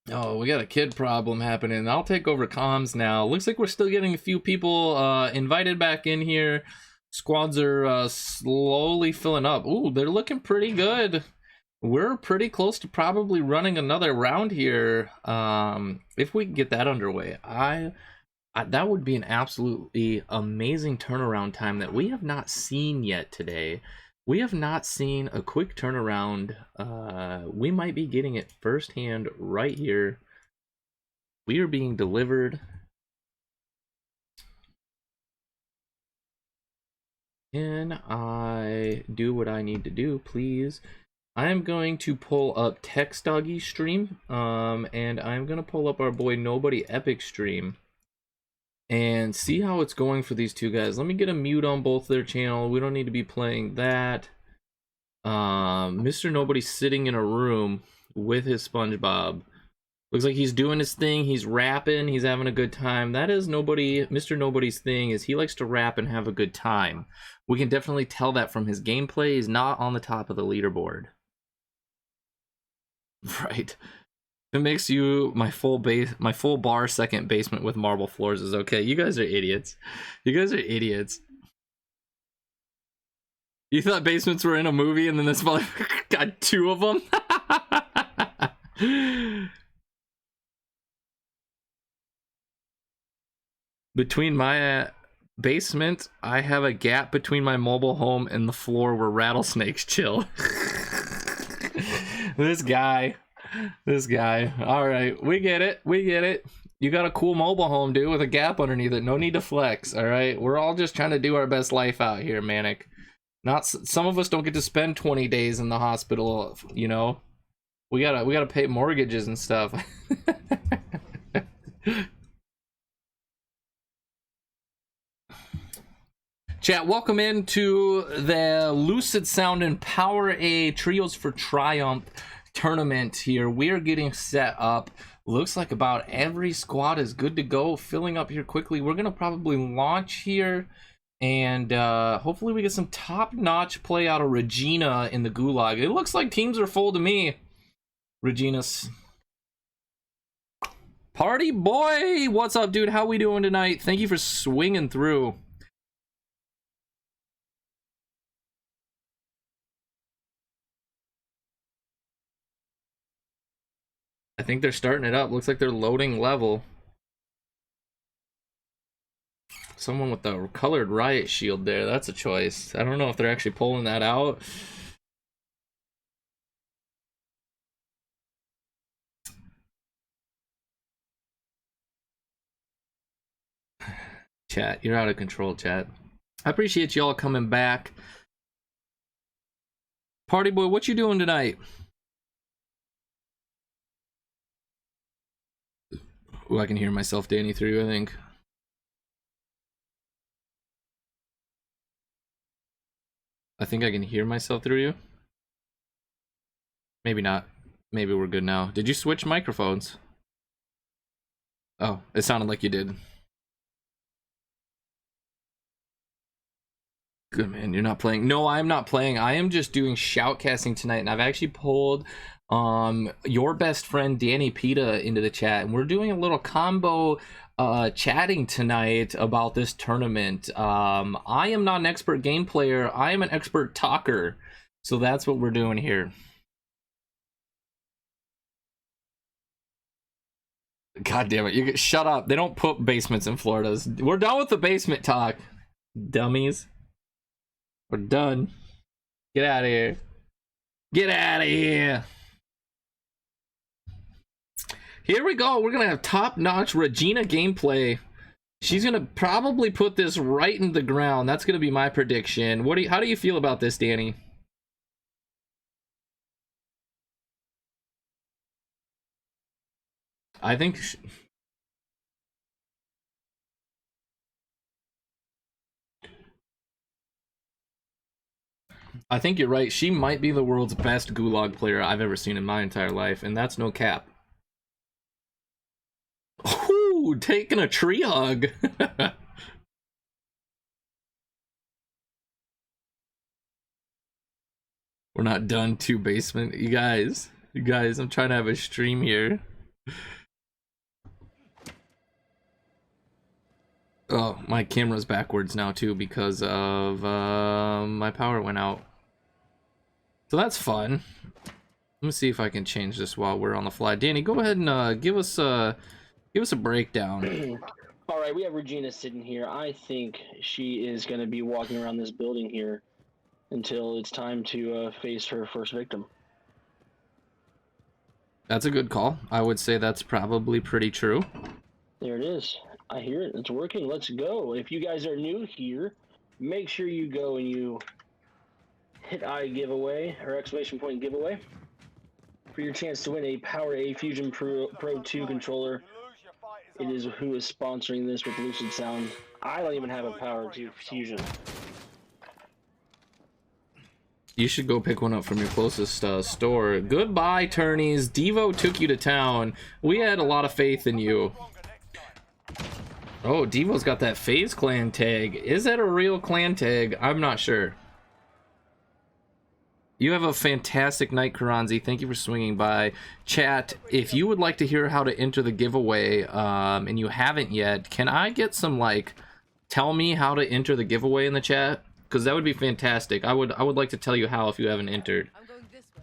Speaker 1: Oh, we got a kid problem happening. I'll take over comms now. Looks like we're still getting a few people invited back in here. Squads are slowly filling up. Ooh, they're looking pretty good. We're pretty close to probably running another round here. If we can get that underway, that would be an absolutely amazing turnaround time that we have not seen yet today. We have not seen a quick turnaround. We might be getting it firsthand right here. We are being delivered. Can I do what I need to do, please? I am going to pull up Text Doggy stream, and I'm going to pull up our boy Nobody Epic stream and see how it's going for these two guys. Let me get a mute on both their channel. We don't need to be playing that. Mr. Nobody's sitting in a room with his SpongeBob. Looks like he's doing his thing. He's rapping. He's having a good time. That is Mr. Nobody's thing, is he likes to rap and have a good time. We can definitely tell that from his gameplay. He's not on the top of the leaderboard. Right. It makes you my full bar second basement with marble floors is okay. You guys are idiots. You guys are idiots. You thought basements were in a movie and then this motherfucker got two of them? Between my basement, I have a gap between my mobile home and the floor where rattlesnakes chill. This guy. All right, we get it. You got a cool mobile home, dude, with a gap underneath it. No need to flex. All right, we're all just trying to do our best life out here, Manic. Not some of us don't get to spend 20 days in the hospital. You know, we gotta pay mortgages and stuff. Chat, welcome into the Lucid Sound and Power A Trios for Triumph tournament here. We're getting set up. Looks like about every squad is good to go, filling up here quickly. We're gonna probably launch here, and hopefully we get some top-notch play out of Regina in the Gulag. It looks like teams are full to me. Regina's Party Boy, what's up, dude? How we doing tonight? Thank you for swinging through. I think they're starting it up. Looks like they're loading level. Someone with the colored riot shield there. That's a choice. I don't know if they're actually pulling that out. Chat, you're out of control, chat. I appreciate y'all coming back. Party Boy, what you doing tonight? Ooh, I can hear myself, Danny, through, I think. I think I can hear myself through you. Maybe not. Maybe we're good now. Did you switch microphones? Oh, it sounded like you did. Good, man. You're not playing. No, I'm not playing. I am just doing shoutcasting tonight, and I've actually pulled your best friend Danny Pita into the chat, and we're doing a little combo chatting tonight about this tournament. I am not an expert game player. I am an expert talker, so that's what we're doing here. God damn it! You shut up. They don't put basements in Florida's. We're done with the basement talk, dummies. We're done. Get out of here. Get out of here. Here we go. We're gonna have top-notch Regina gameplay. She's gonna probably put this right in the ground. That's gonna be my prediction. How do you feel about this, Danny? I think you're right. She might be the world's best Gulag player I've ever seen in my entire life, and that's no cap. Ooh, taking a tree hug. We're not done to basement. You guys, I'm trying to have a stream here. Oh, my camera's backwards now too because of my power went out. So that's fun. Let me see if I can change this while we're on the fly. Danny, go ahead and give us a breakdown.
Speaker 4: All right, we have Regina sitting here. I think she is going to be walking around this building here until it's time to face her first victim.
Speaker 1: That's a good call. I would say that's probably pretty true.
Speaker 4: There it is. I hear it. It's working. Let's go. If you guys are new here, make sure you go and you hit I giveaway or exclamation point giveaway for your chance to win a Power A Fusion Pro 2 controller. It is who is sponsoring this with Lucid Sound. I don't even have a Power 2 Fusion.
Speaker 1: You should go pick one up from your closest store. Goodbye, turnies. Devo took you to town. We had a lot of faith in you. Oh, Devo's got that FaZe clan tag. Is that a real clan tag? I'm not sure. You have a fantastic night, Karanzi. Thank you for swinging by. Chat, if you would like to hear how to enter the giveaway, and you haven't yet, can I get some, like, tell me how to enter the giveaway in the chat? Because that would be fantastic. I would like to tell you how if you haven't entered.
Speaker 3: I'm going this way.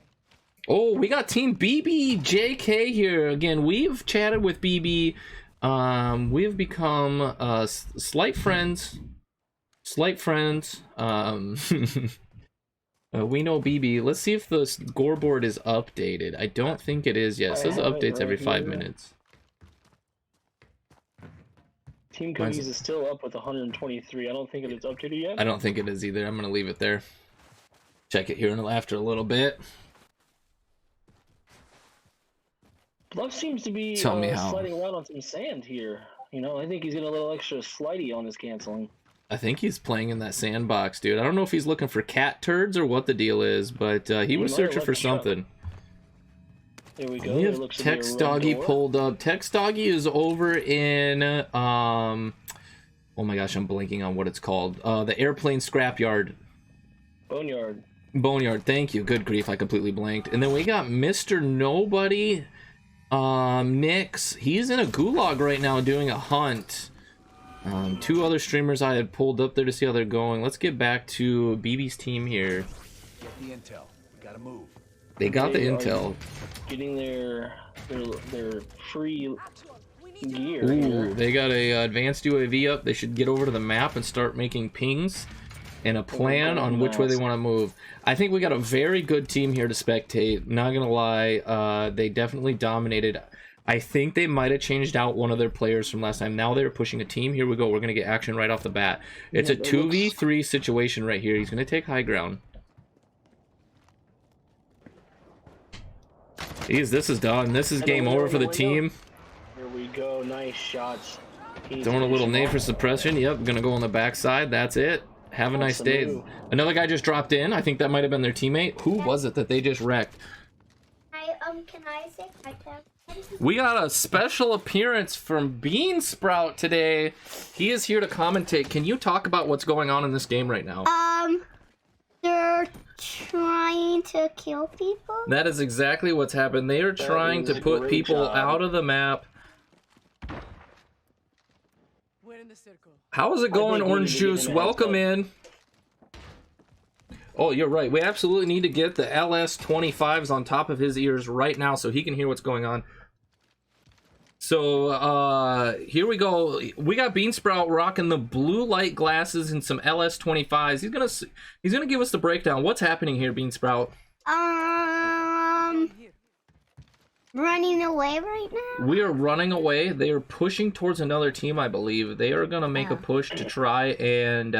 Speaker 1: Oh, we got Team BBJK here. Again, we've chatted with BB. We have become slight friends. We know BB. Let's see if the scoreboard is updated. I don't think it is yet. It says updates every 5 minutes.
Speaker 4: Team Cookies is still up with 123. I don't think it's updated yet.
Speaker 1: I don't think it is either. I'm gonna leave it there. Check it here after a little bit.
Speaker 4: Bluff seems to be
Speaker 1: Tell me how.
Speaker 4: sliding around on some sand here. You know, I think he's getting a little extra slidey on his canceling.
Speaker 1: I think he's playing in that sandbox, dude. I don't know if he's looking for cat turds or what the deal is, but he was searching for something.
Speaker 4: There we go.
Speaker 1: We have Tex Doggy pulled up. Tex Doggy is over in oh my gosh, I'm blanking on what it's called. The airplane scrapyard. Boneyard, thank you. Good grief, I completely blanked. And then we got Mr. Nobody. Nix, he's in a gulag right now doing a hunt. Two other streamers I had pulled up there to see how they're going. Let's get back to BB's team here.
Speaker 5: Get the intel. We gotta move.
Speaker 1: They got the intel.
Speaker 4: Getting their free gear.
Speaker 1: Ooh, they got a advanced UAV up. They should get over to the map and start making pings and a plan on which way they want to move. I think we got a very good team here to spectate. Not gonna lie, they definitely dominated. I think they might have changed out one of their players from last time. Now they're pushing a team. Here we go. We're gonna get action right off the bat. It's a 2v3 situation right here. He's gonna take high ground. Jeez, this is done. This is game over for the team.
Speaker 4: Here we go. Nice shots.
Speaker 1: Throwing a little nade for suppression. Yep, gonna go on the backside. That's it. Have a nice day. Another guy just dropped in. I think that might have been their teammate. Who was it that they just wrecked?
Speaker 6: Can I say hi to him?
Speaker 1: We got a special appearance from Bean Sprout today. He is here to commentate. Can you talk about what's going on in this game right now?
Speaker 6: They're trying to kill people.
Speaker 1: That is exactly what's happened. They are trying to put people out of the map.
Speaker 3: We're in the circle.
Speaker 1: How is it going,
Speaker 4: think we
Speaker 1: Orange
Speaker 4: need to get
Speaker 1: Juice?
Speaker 4: him a
Speaker 1: Welcome
Speaker 4: heads
Speaker 1: in. Oh, you're right. We absolutely need to get the LS25s on top of his ears right now so he can hear what's going on. So, here we go. We got Bean Sprout rocking the blue light glasses and some LS25s. He's gonna give us the breakdown. What's happening here, Bean Sprout?
Speaker 6: Running away right now.
Speaker 1: We are running away. They are pushing towards another team, I believe. They are gonna make a push to try and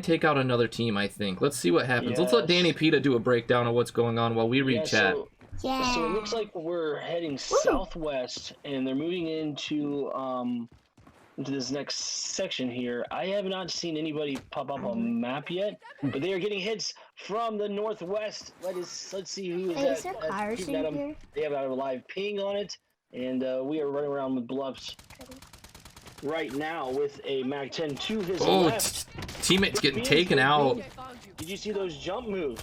Speaker 1: take out another team, I think. Let's see what happens. Let's let
Speaker 4: Yes.
Speaker 1: Danny Pita do a breakdown of what's going on while we read chat.
Speaker 6: Yeah.
Speaker 4: So it looks like we're heading southwest, and they're moving into this next section here. I have not seen anybody pop up on map yet, but they are getting hits from the northwest. Let's see who is
Speaker 6: Is
Speaker 4: that.
Speaker 6: there cars
Speaker 4: shooting
Speaker 6: in
Speaker 4: at 'em.
Speaker 6: here?
Speaker 4: They have a live ping on it, and we are running around with bluffs right now with a Mac 10 to his
Speaker 1: Oh,
Speaker 4: left.
Speaker 1: teammates getting taken out.
Speaker 3: I found you.
Speaker 4: Did you see those jump moves?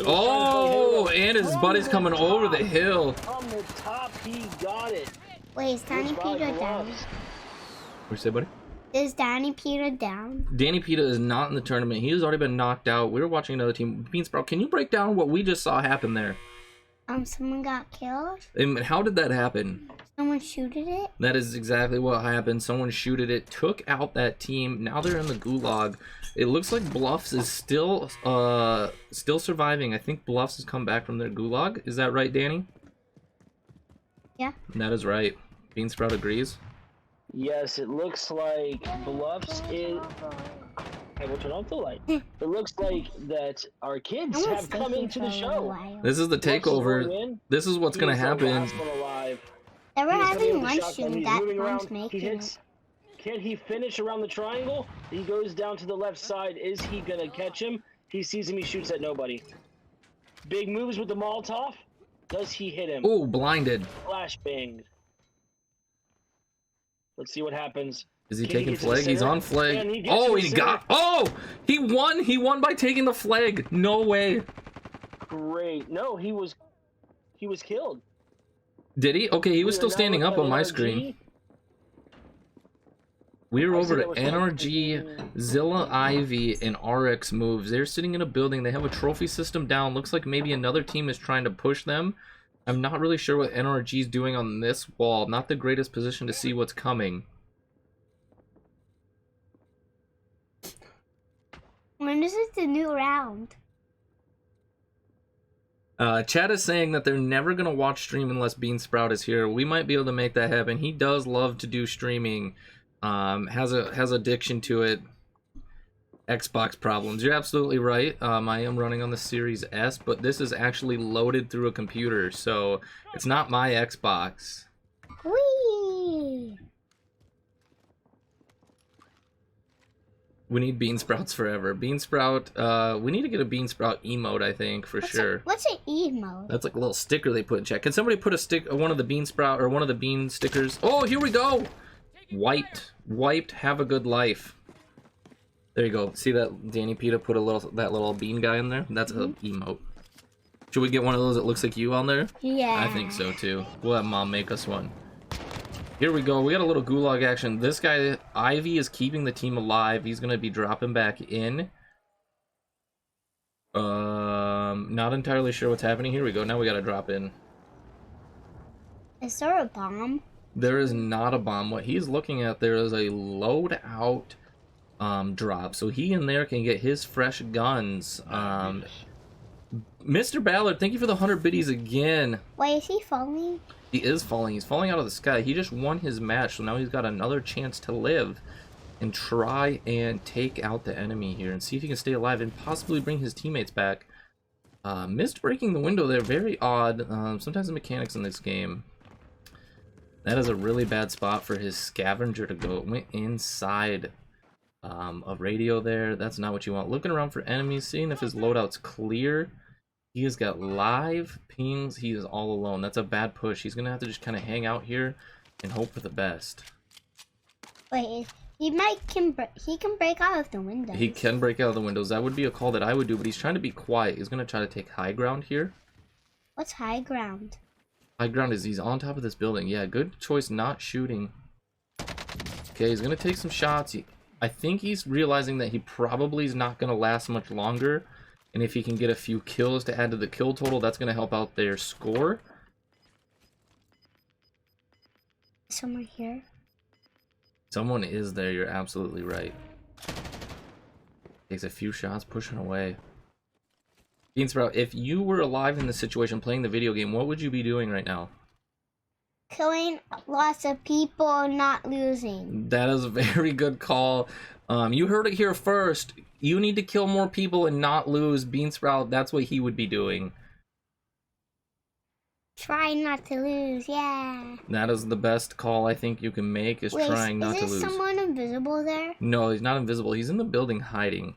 Speaker 1: Oh, and his buddy's coming over the hill.
Speaker 4: From the top, he got it.
Speaker 6: Wait, is Danny
Speaker 4: Which body
Speaker 6: Peter down?
Speaker 4: gloves?
Speaker 1: What'd you say, buddy?
Speaker 6: Is Danny Peter down?
Speaker 1: Danny Pita is not in the tournament. He has already been knocked out. We were watching another team. Bean Sprout, can you break down what we just saw happen there?
Speaker 6: Someone got killed.
Speaker 1: And how did that happen?
Speaker 6: Someone shooted it.
Speaker 1: That is exactly what happened. Someone shooted it, took out that team. Now they're in the gulag. It looks like Bluffs is still surviving. I think Bluffs has come back from their gulag. Is that right, Danny?
Speaker 6: Yeah.
Speaker 1: That is right. Bean Sprout agrees.
Speaker 4: Yes, it looks like Bluffs is. I will turn off the light. It looks like that our kids
Speaker 6: I wanna
Speaker 4: have
Speaker 6: stay
Speaker 4: come
Speaker 6: here
Speaker 4: into
Speaker 6: for
Speaker 4: the
Speaker 6: a little
Speaker 4: show.
Speaker 6: while.
Speaker 1: This is the
Speaker 4: Bluffs is
Speaker 1: takeover.
Speaker 4: going in.
Speaker 1: This is what's gonna
Speaker 4: He's the
Speaker 1: happen.
Speaker 4: last one alive.
Speaker 6: They were
Speaker 4: He's coming
Speaker 6: having
Speaker 4: with the
Speaker 6: lunch
Speaker 4: shotgun.
Speaker 6: and
Speaker 4: He's
Speaker 6: that
Speaker 4: moving
Speaker 6: one's
Speaker 4: around. He
Speaker 6: making
Speaker 4: hits.
Speaker 6: it.
Speaker 4: Can he finish around the triangle? He goes down to the left side. Is he gonna catch him? He sees him. He shoots at nobody. Big moves with the Molotov. Does he hit him?
Speaker 1: Oh, blinded.
Speaker 4: Flash banged. Let's see what happens.
Speaker 1: Is he
Speaker 4: Can he
Speaker 1: taking
Speaker 4: get to the
Speaker 1: flag? He's
Speaker 4: center?
Speaker 1: on flag.
Speaker 4: Can he get to
Speaker 1: Oh,
Speaker 4: the
Speaker 1: he
Speaker 4: center?
Speaker 1: got. Oh, he won. He won by taking the flag. No way.
Speaker 4: Great. No, he was killed.
Speaker 1: Did he? Okay, he was
Speaker 4: We are
Speaker 1: still
Speaker 4: now
Speaker 1: standing up
Speaker 4: looking
Speaker 1: on
Speaker 4: at
Speaker 1: my
Speaker 4: NRG.
Speaker 1: screen. We are
Speaker 4: I
Speaker 1: over
Speaker 4: see
Speaker 1: to
Speaker 4: that was
Speaker 1: NRG, Zilla, Ivy, and RX moves. They're sitting in a building. They have a trophy system down. Looks like maybe another team is trying to push them. I'm not really sure what NRG is doing on this wall. Not the greatest position to see what's coming.
Speaker 6: When is it the new round?
Speaker 1: Chad is saying that they're never going to watch stream unless Bean Sprout is here. We might be able to make that happen. He does love to do streaming. Has addiction to it. Xbox problems. You're absolutely right. I am running on the Series S, but this is actually loaded through a computer, so it's not my Xbox.
Speaker 6: Whee!
Speaker 1: We need Bean Sprouts forever. Bean Sprout, we need to get a Bean Sprout emote, I think, for sure.
Speaker 6: What's an emo?
Speaker 1: That's like a little sticker they put in chat. Can somebody put one of the Bean Sprout or one of the Bean stickers? Oh, here we go. Wiped. Have a good life. There you go. See that Danny Pita put that little bean guy in there? That's a emote. Should we get one of those that looks like you on there?
Speaker 6: Yeah.
Speaker 1: I think so too. We'll have Mom make us one. Here we go. We got a little gulag action. This guy, Ivy, is keeping the team alive. He's gonna be dropping back in. Not entirely sure what's happening. Here we go. Now we gotta drop in.
Speaker 6: Is there a bomb?
Speaker 1: There is not a bomb. What he's looking at, there is a loadout drop. So he in there can get his fresh guns. Mr. Ballard, thank you for the 100 biddies again.
Speaker 6: Wait, is he falling?
Speaker 1: He is falling. He's falling out of the sky. He just won his match, so now he's got another chance to live and try and take out the enemy here and see if he can stay alive and possibly bring his teammates back. Missed breaking the window there. Very odd. Sometimes the mechanics in this game. That is a really bad spot for his scavenger to go. It went inside a radio there. That's not what you want. Looking around for enemies, seeing if his loadout's clear. He has got live pings. He is all alone. That's a bad push. He's gonna have to just kind of hang out here and hope for the best.
Speaker 6: Wait, he can break out of the window.
Speaker 1: He can break out of the windows. That would be a call that I would do, but he's trying to be quiet. He's gonna try to take high ground here.
Speaker 6: What's high ground?
Speaker 1: High ground is he's on top of this building. Yeah, good choice not shooting. Okay, he's gonna take some shots. I think he's realizing that he probably is not gonna last much longer. And if he can get a few kills to add to the kill total, that's going to help out their score.
Speaker 6: Someone here?
Speaker 1: Someone is there, you're absolutely right. Takes a few shots, pushing away. Beansprout, if you were alive in this situation playing the video game, what would you be doing right now?
Speaker 6: Killing lots of people, not losing.
Speaker 1: That is a very good call. You heard it here first. You need to kill more people and not lose. Beansprout, that's what he would be doing.
Speaker 6: Try not to lose, yeah.
Speaker 1: That is the best call I think you can make, is trying not to lose.
Speaker 6: Is someone invisible there?
Speaker 1: No, he's not invisible. He's in the building hiding.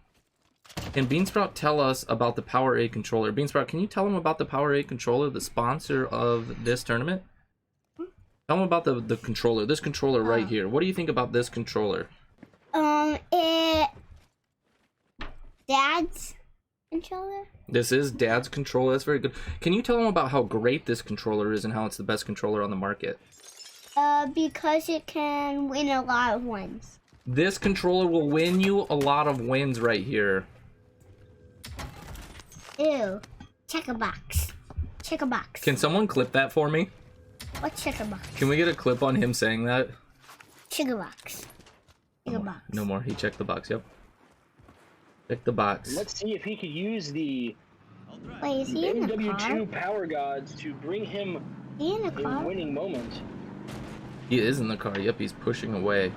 Speaker 1: Can Beansprout tell us about the Power 8 controller? Beansprout, can you tell him about the Power 8 controller, the sponsor of this tournament? Tell him about the controller, this controller right here. What do you think about this controller?
Speaker 6: Dad's controller?
Speaker 1: This is Dad's controller. That's very good. Can you tell him about how great this controller is and how it's the best controller on the market?
Speaker 6: Because it can win a lot of wins.
Speaker 1: This controller will win you a lot of wins right here.
Speaker 6: Ew. Check a box. Check a box.
Speaker 1: Can someone clip that for me?
Speaker 6: What's check a box?
Speaker 1: Can we get a clip on him saying that?
Speaker 6: Check a box. Check a box.
Speaker 1: No more. He checked the box. Yep. Check the box.
Speaker 4: Let's see if he could use the
Speaker 6: Wait, is he in the car?
Speaker 4: MW2 power gods to bring him
Speaker 6: Is he in the
Speaker 4: a
Speaker 6: car?
Speaker 4: winning moment.
Speaker 1: He is in the car. Yep, he's pushing away.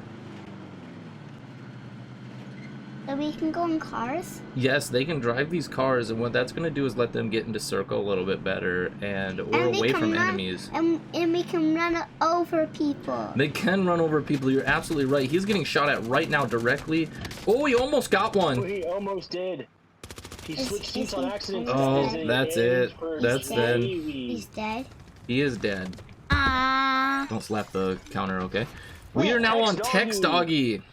Speaker 6: So we can go in cars?
Speaker 1: Yes, they can drive these cars, and what that's going to do is let them get into circle a little bit better, and or
Speaker 6: And we
Speaker 1: away
Speaker 6: can
Speaker 1: from
Speaker 6: run-
Speaker 1: enemies.
Speaker 6: And we can run over people.
Speaker 1: They can run over people. You're absolutely right. He's getting shot at right now directly. Oh, he almost got
Speaker 4: Oh,
Speaker 1: one.
Speaker 4: he almost did. He switched seats
Speaker 6: is
Speaker 4: on
Speaker 6: he-
Speaker 4: accident.
Speaker 1: Oh,
Speaker 4: Is it
Speaker 1: that's
Speaker 4: A's
Speaker 1: it.
Speaker 4: for
Speaker 1: That's
Speaker 6: dead.
Speaker 4: Navy?
Speaker 6: He's dead.
Speaker 1: He is dead.
Speaker 6: Ah.
Speaker 1: Don't slap the counter, okay?
Speaker 6: Wait,
Speaker 1: We are now on
Speaker 4: Text
Speaker 1: Text
Speaker 4: Doggy.
Speaker 1: Doggy.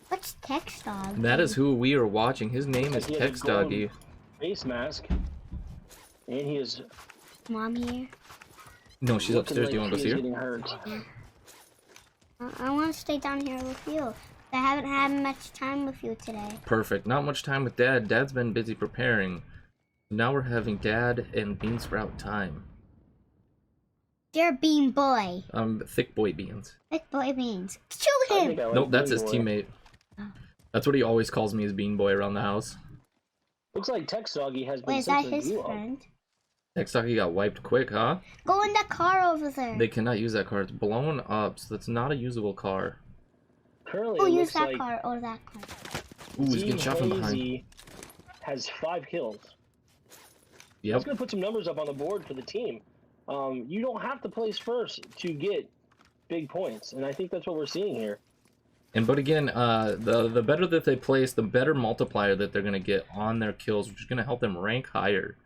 Speaker 6: What's text dog?
Speaker 1: That is who we are watching. His name is
Speaker 4: He has a
Speaker 1: Text Doggy.
Speaker 4: face mask, and he is
Speaker 6: Mom here.
Speaker 1: No, she's
Speaker 4: looking
Speaker 1: upstairs. Do you
Speaker 4: like
Speaker 1: want to
Speaker 4: he
Speaker 1: go
Speaker 4: is
Speaker 1: see her?
Speaker 4: getting hurt.
Speaker 6: I want to stay down here with you. I haven't had much time with you today.
Speaker 1: Perfect. Not much time with Dad. Dad's been busy preparing. Now we're having Dad and Beansprout time.
Speaker 6: Dear Bean Boy.
Speaker 1: Thick Boy Beans.
Speaker 6: Big Boy Beans. Shoot
Speaker 4: I
Speaker 6: him!
Speaker 4: think I like
Speaker 1: Nope, that's
Speaker 4: Bean
Speaker 1: his
Speaker 4: Boy.
Speaker 1: teammate.
Speaker 6: Oh.
Speaker 1: That's what he always calls me, as Bean Boy around the house.
Speaker 4: Looks like Tex Doggy has been
Speaker 6: Wait, is that
Speaker 4: sent to
Speaker 6: his
Speaker 4: you all.
Speaker 6: friend?
Speaker 1: Text Doggy got wiped quick, huh?
Speaker 6: Go in that car over there.
Speaker 1: They cannot use that car. It's blown up, so that's not a usable car.
Speaker 4: Currently,
Speaker 6: Oh,
Speaker 4: it
Speaker 6: use
Speaker 4: looks
Speaker 6: that
Speaker 4: like
Speaker 6: car or that car.
Speaker 1: Ooh, he's
Speaker 4: Team
Speaker 1: getting shot from behind.
Speaker 4: Hazy has 5 kills.
Speaker 1: Yep.
Speaker 4: That's gonna put some numbers up on the board for the team. You don't have to place first to get big points, and I think that's what we're seeing here.
Speaker 1: And but again, the better that they place, the better multiplier that they're gonna get on their kills, which is gonna help them rank higher.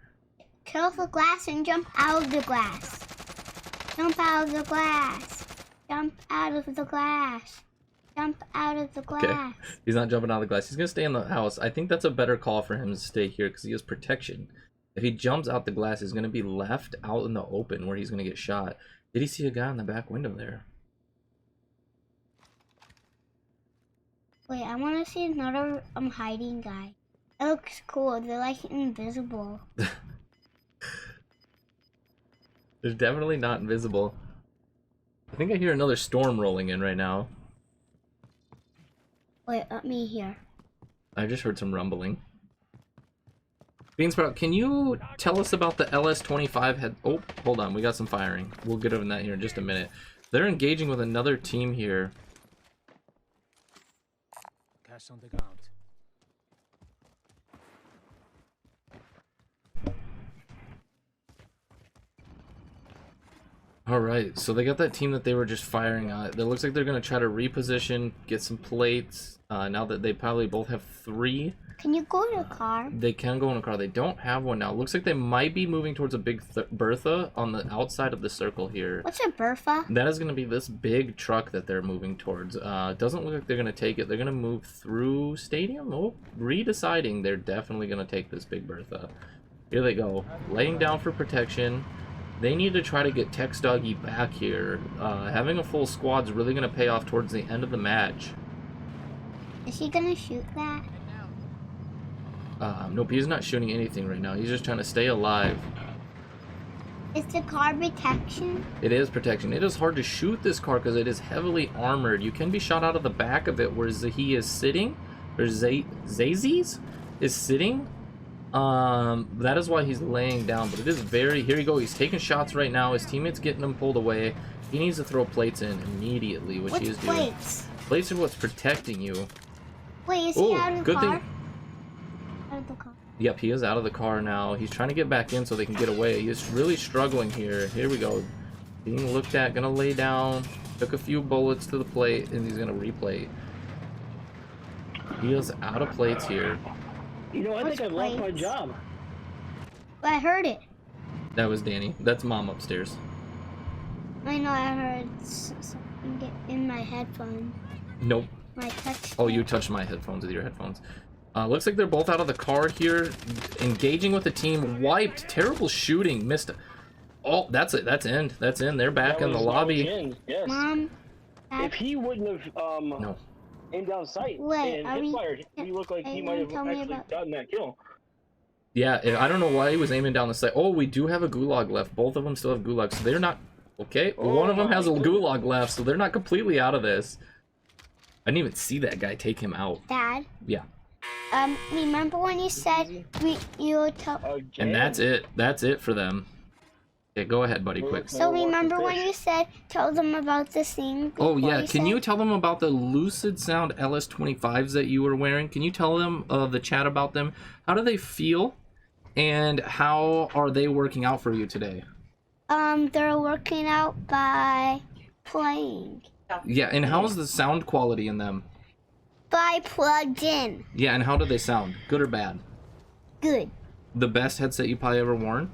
Speaker 6: Kill the glass and jump out of the glass. Jump out of the glass. Jump out of the glass. Jump out of the glass.
Speaker 1: Okay, he's not jumping out of the glass. He's gonna stay in the house. I think that's a better call for him to stay here because he has protection. If he jumps out the glass, he's gonna be left out in the open where he's gonna get shot. Did he see a guy in the back window there?
Speaker 6: Wait, I want to see another hiding guy. It looks cool. They're like invisible.
Speaker 1: They're definitely not invisible. I think I hear another storm rolling in right now.
Speaker 6: Wait, let me hear.
Speaker 1: I just heard some rumbling. Beansprout, can you tell us about the LS-25 head? Oh, hold on, we got some firing. We'll get over that here in just a minute. They're engaging with another team here.
Speaker 5: Cash on the ground.
Speaker 1: Alright, so they got that team that they were just firing at. It looks like they're going to try to reposition, get some plates. Now that they probably both have 3
Speaker 6: Can you go to the car?
Speaker 1: They can go in a car. They don't have one now. Looks like they might be moving towards a big Bertha on the outside of the circle here.
Speaker 6: What's a Bertha?
Speaker 1: That is going to be this big truck that they're moving towards. It doesn't look like they're going to take it. They're going to move through Stadium. Oh, redeciding they're definitely going to take this big Bertha. Here they go. Laying down for protection. They need to try to get Tex Doggy back here. Having a full squad's really going to pay off towards the end of the match.
Speaker 6: Is he gonna shoot that?
Speaker 1: Nope, he's not shooting anything right now. He's just trying to stay alive.
Speaker 6: Is the car protection?
Speaker 1: It is protection. It is hard to shoot this car because it is heavily armored. You can be shot out of the back of it where he is sitting. Or Zazes is sitting. That is why he's laying down. But it is very... Here you go. He's taking shots right now. His teammate's getting him pulled away. He needs to throw plates in immediately, which he is doing.
Speaker 6: Plates?
Speaker 1: Plates are what's protecting you.
Speaker 6: Wait, is he out of the
Speaker 1: good
Speaker 6: car?
Speaker 1: thing.
Speaker 6: Out of the car.
Speaker 1: Yep, he is out of the car now. He's trying to get back in so they can get away. He's really struggling here. Here we go. Being looked at, gonna lay down. Took a few bullets to the plate, and he's gonna replate. He is out of plates here.
Speaker 4: You know, I think I've lost my job.
Speaker 6: But I heard it.
Speaker 1: That was Danny. That's Mom upstairs.
Speaker 6: I know I heard something get in my headphone.
Speaker 1: Nope.
Speaker 6: My touch.
Speaker 1: Oh, you touched my headphones with your headphones. Looks like they're both out of the car here. Engaging with the team. Wiped. Terrible shooting. Missed. Oh, that's it. That's in. That's in. They're back in the lobby.
Speaker 4: Yes.
Speaker 6: Mom.
Speaker 4: If he wouldn't have
Speaker 1: No.
Speaker 4: aimed down sight
Speaker 6: Wait,
Speaker 4: and
Speaker 6: are we-
Speaker 4: fired, he looked like he
Speaker 6: are
Speaker 4: might
Speaker 6: you
Speaker 4: have
Speaker 6: gonna tell me
Speaker 4: actually
Speaker 6: about-
Speaker 4: gotten that kill.
Speaker 1: Yeah, I don't know why he was aiming down the sight. Oh, we do have a gulag left. Both of them still have gulags, so they're not... Okay, one of them has a gulag left, so they're not completely out of this. I didn't even see that guy take him out.
Speaker 6: Dad.
Speaker 1: Yeah.
Speaker 6: Remember when you said you would tell?
Speaker 1: And that's it. That's it for them. Okay, go ahead, buddy, quick.
Speaker 6: So remember when you said tell them about the thing?
Speaker 1: Oh yeah,
Speaker 6: before
Speaker 1: can
Speaker 6: said?
Speaker 1: you tell them about the Lucid Sound LS25s that you were wearing? Can you tell them the chat about them? How do they feel? And how are they working out for you today?
Speaker 6: They're working out by playing.
Speaker 1: Yeah, and how's the sound quality in them?
Speaker 6: By plugged in.
Speaker 1: Yeah, and how do they sound? Good or bad?
Speaker 6: Good.
Speaker 1: The best headset you probably ever worn?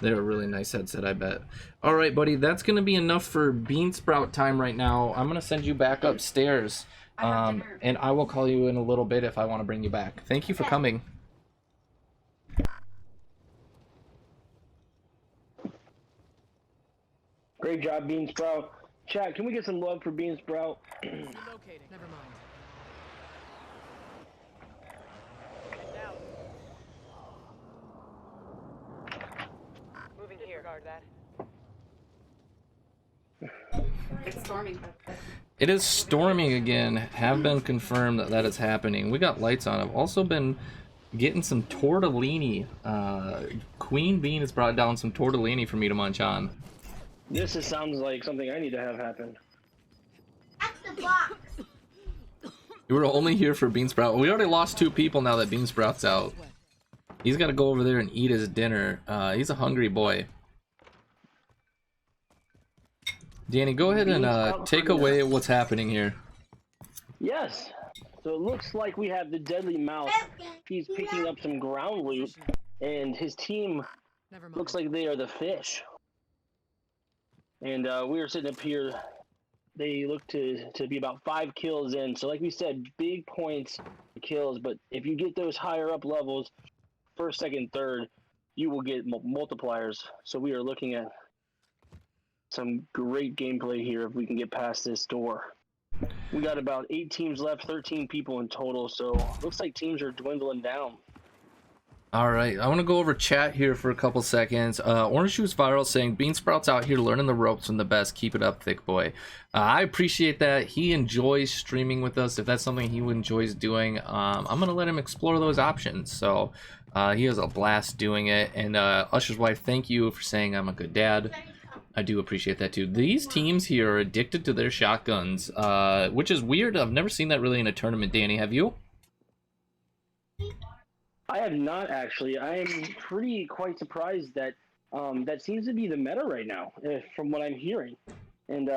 Speaker 1: They're a really nice headset, I bet. All right, buddy, that's going to be enough for Bean Sprout time right now. I'm going to send you back upstairs, and I will call you in a little bit if I want to bring you back. Thank you for coming.
Speaker 4: Great job, Bean Sprout. Chat, can we get some love for Bean Sprout?
Speaker 3: Relocating. Never mind.
Speaker 2: Moving here. Guard that.
Speaker 3: It's storming.
Speaker 1: It is storming again. Have been confirmed that that is happening. We got lights on. I've also been getting some tortellini. Queen Bean has brought down some tortellini for me to munch on.
Speaker 4: This sounds like something I need to have happen.
Speaker 6: That's the box.
Speaker 1: You were only here for Bean Sprout. We already lost 2 people now that Bean Sprout's out. He's got to go over there and eat his dinner. He's a hungry boy. Danny, go ahead and take away what's happening here.
Speaker 4: Yes. So it looks like we have the deadly mouse. He's picking up some ground loot, and his team
Speaker 3: Never mind.
Speaker 4: looks like they are the fish. And we are sitting up here. They look to be about 5 kills in. So like we said, big points kills. But if you get those higher up levels, first, second, third, you will get multipliers. So we are looking at some great gameplay here if we can get past this door. We got about 8 teams left, 13 people in total. So looks like teams are dwindling down.
Speaker 1: All right, I want to go over chat here for a couple seconds. Orange Juice Viral saying, Bean Sprout's out here learning the ropes from the best. Keep it up, thick boy. I appreciate that. He enjoys streaming with us. If that's something he enjoys doing, I'm going to let him explore those options. So he has a blast doing it. And Usher's wife, thank you for saying I'm a good dad. I do appreciate that too. These teams here are addicted to their shotguns, which is weird. I've never seen that really in a tournament, Danny. Have you?
Speaker 4: I have not actually. I am quite surprised that that seems to be the meta right now, from what I'm hearing. And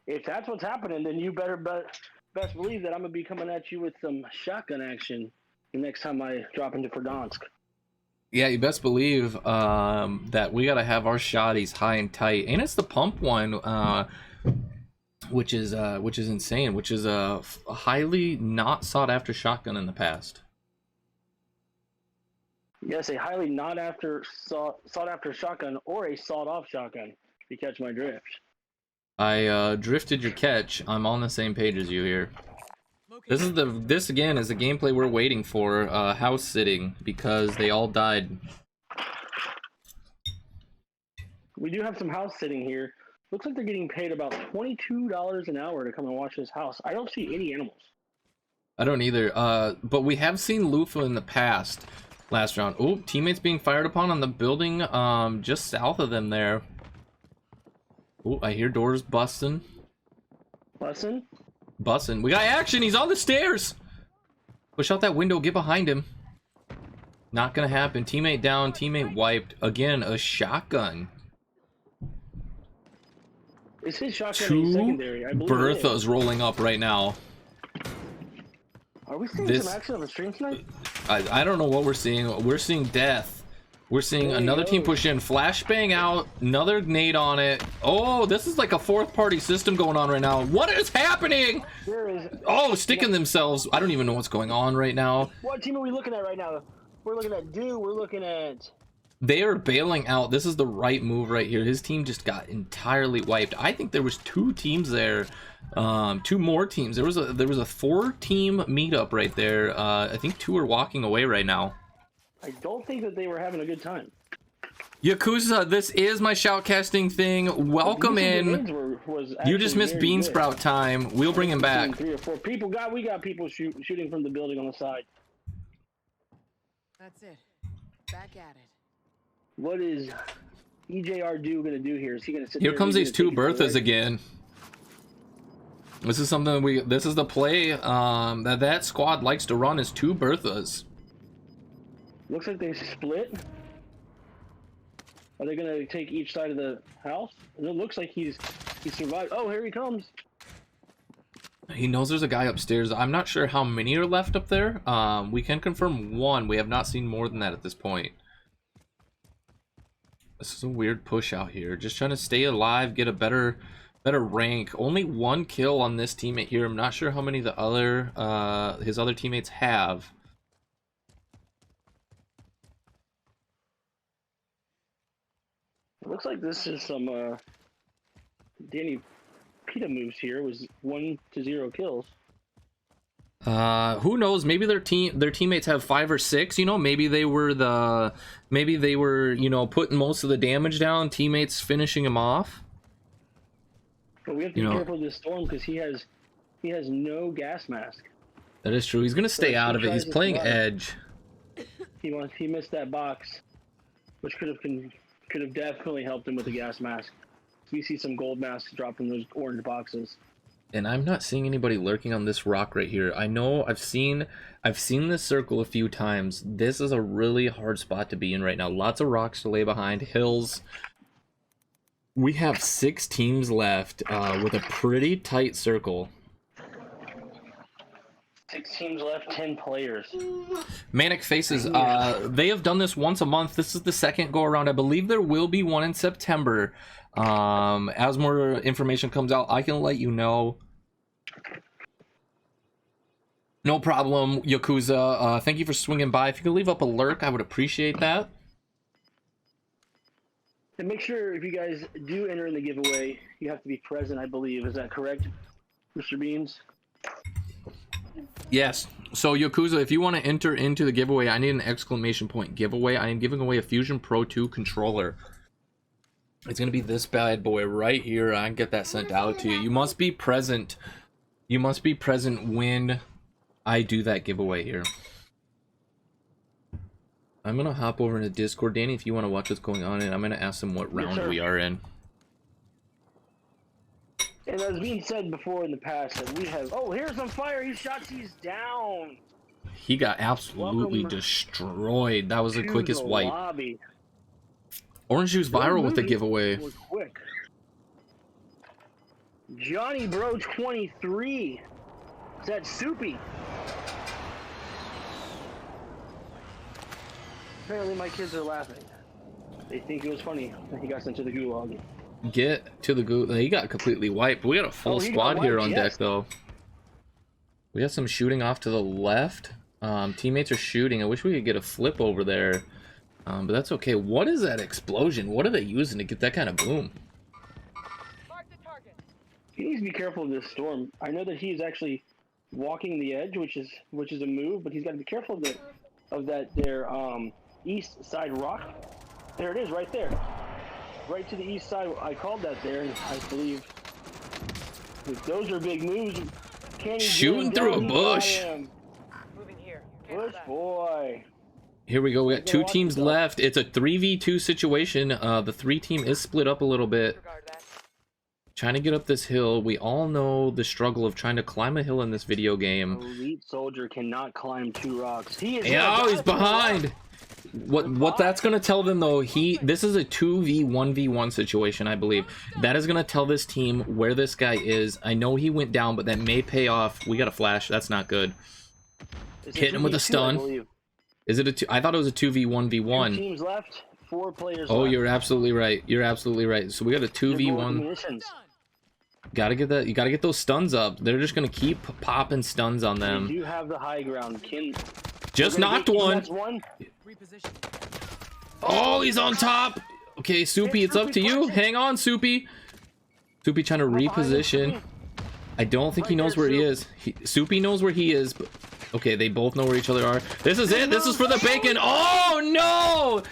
Speaker 4: if that's what's happening, then you better bet best believe that I'm gonna be coming at you with some shotgun action the next time I drop into Verdansk.
Speaker 1: Yeah, you best believe that we gotta have our shotties high and tight, and it's the pump one, which is insane, which is a highly not sought after shotgun in the past.
Speaker 4: Yes, a highly not after sought after shotgun or a sawed off shotgun. If you catch my drift.
Speaker 1: I drifted your catch. I'm on the same page as you here. This again is the gameplay we're waiting for. House sitting because they all died.
Speaker 4: We do have some house sitting here. Looks like they're getting paid about $22 an hour to come and watch this house. I don't see any animals.
Speaker 1: I don't either. But we have seen Lufa in the past. Last round. Oh, teammates being fired upon on the building just south of them there. Oh, I hear doors busting.
Speaker 4: Bussin'?
Speaker 1: Bussin'. We got action. He's on the stairs. Push out that window. Get behind him. Not gonna happen. Teammate down. Teammate wiped. Again, a shotgun.
Speaker 4: Is his shotgun a
Speaker 1: Two
Speaker 4: secondary? I believe it is.
Speaker 1: Berthas rolling up right now.
Speaker 4: Are we seeing
Speaker 1: This-
Speaker 4: some action on the stream tonight?
Speaker 1: I don't know what we're seeing. We're seeing death. We're seeing
Speaker 4: There he
Speaker 1: another team
Speaker 4: goes.
Speaker 1: push in. Flashbang out. Another nade on it. Oh, this is like a fourth party system going on right now. What is happening?
Speaker 4: There is.
Speaker 1: Oh, sticking themselves. I don't even know what's going on right now.
Speaker 4: What team are we looking at right now? We're looking at Dew. We're looking at.
Speaker 1: They are bailing out. This is the right move right here. His team just got entirely wiped. I think there was two teams there. Two more teams. There was a 4-team meetup right there. I think 2 are walking away right now.
Speaker 4: I don't think that they were having a good time.
Speaker 1: Yakuza, this is my shoutcasting thing. Welcome in. You just missed Bean Sprout time. We'll bring him back.
Speaker 4: 3 or 4 people. We got people shooting from the building on the side.
Speaker 3: That's it. Back at it.
Speaker 4: What is EJR Do gonna do here? Is he gonna sit
Speaker 1: Here
Speaker 4: there
Speaker 1: comes
Speaker 4: and
Speaker 1: these
Speaker 4: take
Speaker 1: two
Speaker 4: it away?
Speaker 1: Berthas again. This is something this is the play that squad likes to run, is 2 Berthas.
Speaker 4: Looks like they split. Are they gonna take each side of the house? And it looks like he survived. Oh, here he comes.
Speaker 1: He knows there's a guy upstairs. I'm not sure how many are left up there. We can confirm 1. We have not seen more than that at this point. This is a weird push out here. Just trying to stay alive, get a better rank. Only 1 kill on this teammate here. I'm not sure how many the other his other teammates have.
Speaker 4: It looks like this is some Danny Pita moves here. It was 1-0 kills.
Speaker 1: Who knows? Maybe their teammates have 5 or 6. You know, maybe they were you know, putting most of the damage down. Teammates finishing him off.
Speaker 4: But we have to be careful of this storm because he has no gas mask.
Speaker 1: That is true. He's gonna stay out of it. He's playing edge.
Speaker 4: He missed that box, which could have definitely helped him with the gas mask. We see some gold masks drop from those orange boxes.
Speaker 1: And I'm not seeing anybody lurking on this rock right here. I know I've seen this circle a few times. This is a really hard spot to be in right now. Lots of rocks to lay behind, hills. We have 6 teams left with a pretty tight circle.
Speaker 4: 6 teams left, 10 players.
Speaker 1: Manic Faces, they have done this once a month. This is the second go around. I believe there will be one in September. As more information comes out, I can let you know. No problem, Yakuza. Thank you for swinging by. If you could leave up a lurk, I would appreciate that.
Speaker 4: And make sure if you guys do enter in the giveaway, you have to be present, I believe. Is that correct, Mr. Beans?
Speaker 1: Yes. So Yakuza, if you want to enter into the giveaway, I need an exclamation point giveaway. I am giving away a Fusion Pro 2 controller. It's going to be this bad boy right here. I can get that sent out to you. You must be present. You must be present when I do that giveaway here. I'm going to hop over into Discord, Danny, if you want to watch what's going on, and I'm going to ask them what round we are in.
Speaker 4: And as being said before in the past, that we have... Oh, here's some fire! He shot these down!
Speaker 1: He got absolutely destroyed. That was the quickest wipe.
Speaker 4: Lobby.
Speaker 1: Orange Juice viral with the giveaway.
Speaker 4: Was quick. Johnny Bro 23. It's that Soupy. Apparently my kids are laughing. They think it was funny that he got sent to the gulag.
Speaker 1: Get to the goo. He got completely wiped. We got a full
Speaker 4: He got
Speaker 1: squad here
Speaker 4: wiped,
Speaker 1: on
Speaker 4: yes.
Speaker 1: deck, though. We got some shooting off to the left. Teammates are shooting. I wish we could get a flip over there. But that's okay. What is that explosion? What are they using to get that kind of boom?
Speaker 2: Mark the target.
Speaker 4: He needs to be careful of this storm. I know that he's actually walking the edge, which is a move, but he's got to be careful of that their east side rock. There it is, right there, right to the east side. I called that there, and I believe those are big moves. Can he
Speaker 1: Shooting through a bush.
Speaker 2: Moving here.
Speaker 4: Bush boy.
Speaker 1: Here we go. We got two teams left. It's a 3v2 situation. The 3 team is split up a little bit.
Speaker 2: Disregard that.
Speaker 1: Trying to get up this hill. We all know the struggle of trying to climb a hill in this video game.
Speaker 4: Elite soldier cannot climb 2 rocks. He is.
Speaker 1: Oh, he's behind. What that's gonna tell them though, this is a 2v1v1 situation, I believe. That is gonna tell this team where this guy is. I know he went down, but that may pay off. We got a flash. That's not good. Hit him with a stun. Is it a 2? I thought it was a 2v1v1.
Speaker 4: 2 teams left, 4 players
Speaker 1: Oh,
Speaker 4: left.
Speaker 1: you're absolutely right. You're absolutely right. So we got a 2v1. Gotta get that. You gotta get those stuns up. They're just gonna keep popping stuns on
Speaker 4: They
Speaker 1: them.
Speaker 4: do have the high ground.
Speaker 1: Just knocked one.
Speaker 3: Reposition.
Speaker 1: Oh, he's on top. Okay, Soupy, it's up to you. Hang on, Soupy. Soupy trying to reposition. I don't think he knows where he is. Soupy knows where he is, but okay, they both know where each other are. This is it. This is for the bacon. Oh no!